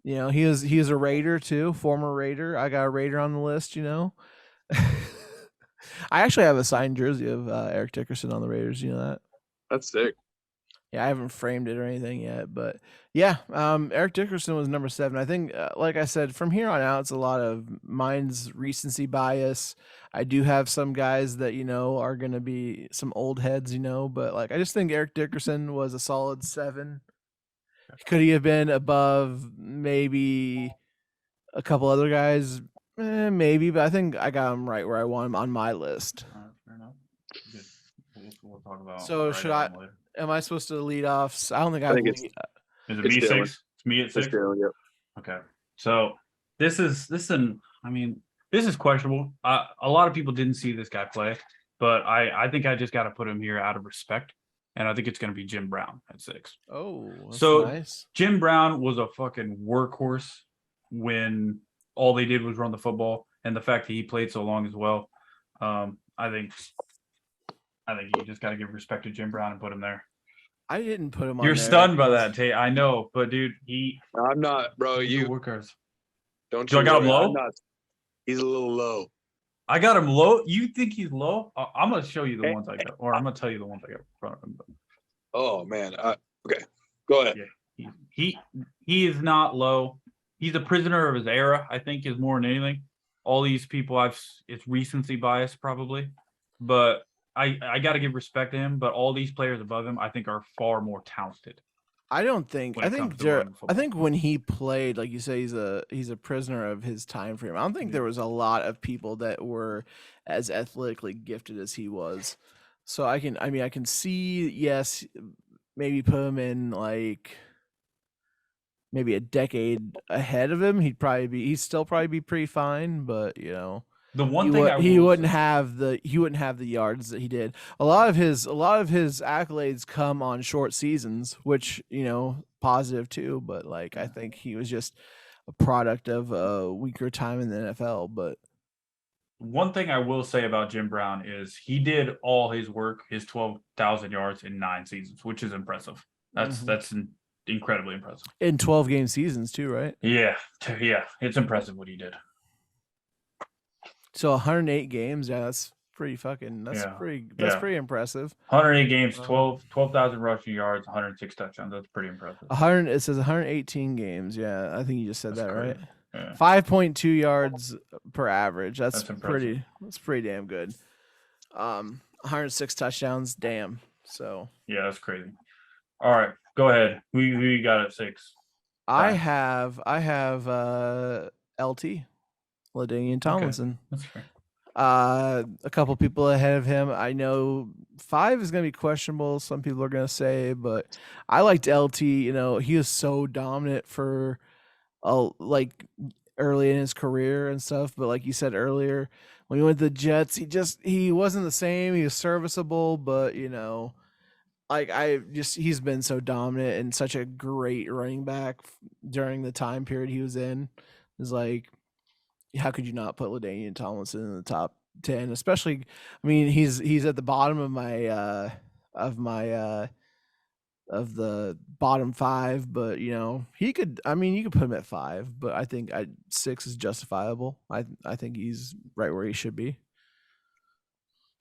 he is a Raider too, former Raider. I got a Raider on the list, I actually have a signed jersey of Eric Dickerson on the Raiders, that? That's sick. Yeah, I haven't framed it or anything yet, but yeah, Eric Dickerson was number 7. I think, like I said, from here on out, it's a lot of mine's recency bias. I do have some guys that, are going to be some old heads, but like, I just think Eric Dickerson was a solid 7. Could he have been above maybe a couple other guys? Maybe, but I think I got him right where I want him on my list. Fair enough. Good. We'll talk about. So right should on I? later. Am I supposed to lead off? I don't think I think it's Is it It's me Dillon. 6? It's me at 6. Yep. Okay. So this is questionable. A lot of people didn't see this guy play, but I think I just got to put him here out of respect, and I think it's going to be Jim Brown at 6. Oh, that's So nice. Jim Brown was a fucking workhorse when all they did was run the football, and the fact that he played so long as well, I think you just got to give respect to Jim Brown and put him there. I didn't put him on. You're there stunned by because- that, Tate. I know, but dude, I'm not, bro. he's a You workhorse. don't. Do I you got him worry. low? I'm not. He's a little low. I got him low. You think he's low? I'm gonna show you the ones I got, or I'm gonna tell you the ones I got in front of him. Oh man. Okay. Go ahead. Yeah. He is not low. He's a prisoner of his era, I think, is more than anything. All these people it's recency bias probably, but I got to give respect to him. But all these players above him, I think, are far more talented. I don't think. when I it think comes to running I football. think when he played, like you say, he's a prisoner of his time frame. I don't think there was a lot of people that were as athletically gifted as he was. So I can see, yes, maybe put him in like maybe a decade ahead of him. He'd still probably be pretty fine, but The one thing he wouldn't have the yards that he did. A lot of his accolades come on short seasons, which positive too. But like I think he was just a product of a weaker time in the NFL. But one thing I will say about Jim Brown is he did all his work, his 12,000 yards in 9 seasons, which is impressive. That's incredibly impressive. In 12-game seasons too, right? Yeah, it's impressive what he did. So 108 games, yeah, that's pretty pretty impressive. 108 games, 12,000 rushing yards, 106 touchdowns. That's pretty impressive. It says 118 games. Yeah, I think you just said That's that crazy. right. Yeah. 5.2 yards per average. That's impressive. pretty damn good. 106 touchdowns. Damn. So Yeah, that's crazy. All right, go ahead. Who you got at 6? I Right. have LT, LaDainian Tomlinson. That's fair. A couple people ahead of him. I know 5 is going to be questionable. Some people are going to say, but I liked LT. He was so dominant for like early in his career and stuff. But like you said earlier, when he went to the Jets, he wasn't the same. He was serviceable, but he's been so dominant and such a great running back during the time period he was in. It's like, how could you not put LaDainian Tomlinson in the top 10? Especially, I mean, he's at the bottom of my of the bottom 5, but he could. I mean, you could put him at 5, but I think 6 is justifiable. I think he's right where he should be.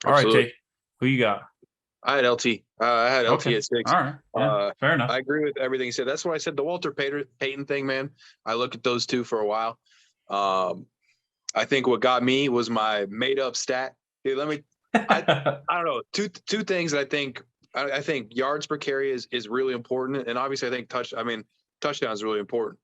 All right, Absolutely. Tate, who you got? I had LT. I had LT Okay. at 6. All right. Yeah, fair enough. I agree with everything you said. That's why I said the Walter Payton thing, man. I looked at those two for a while. I think what got me was my made up stat. Dude, I don't know. Two things that I think yards per carry is really important. And obviously I think touchdown is really important.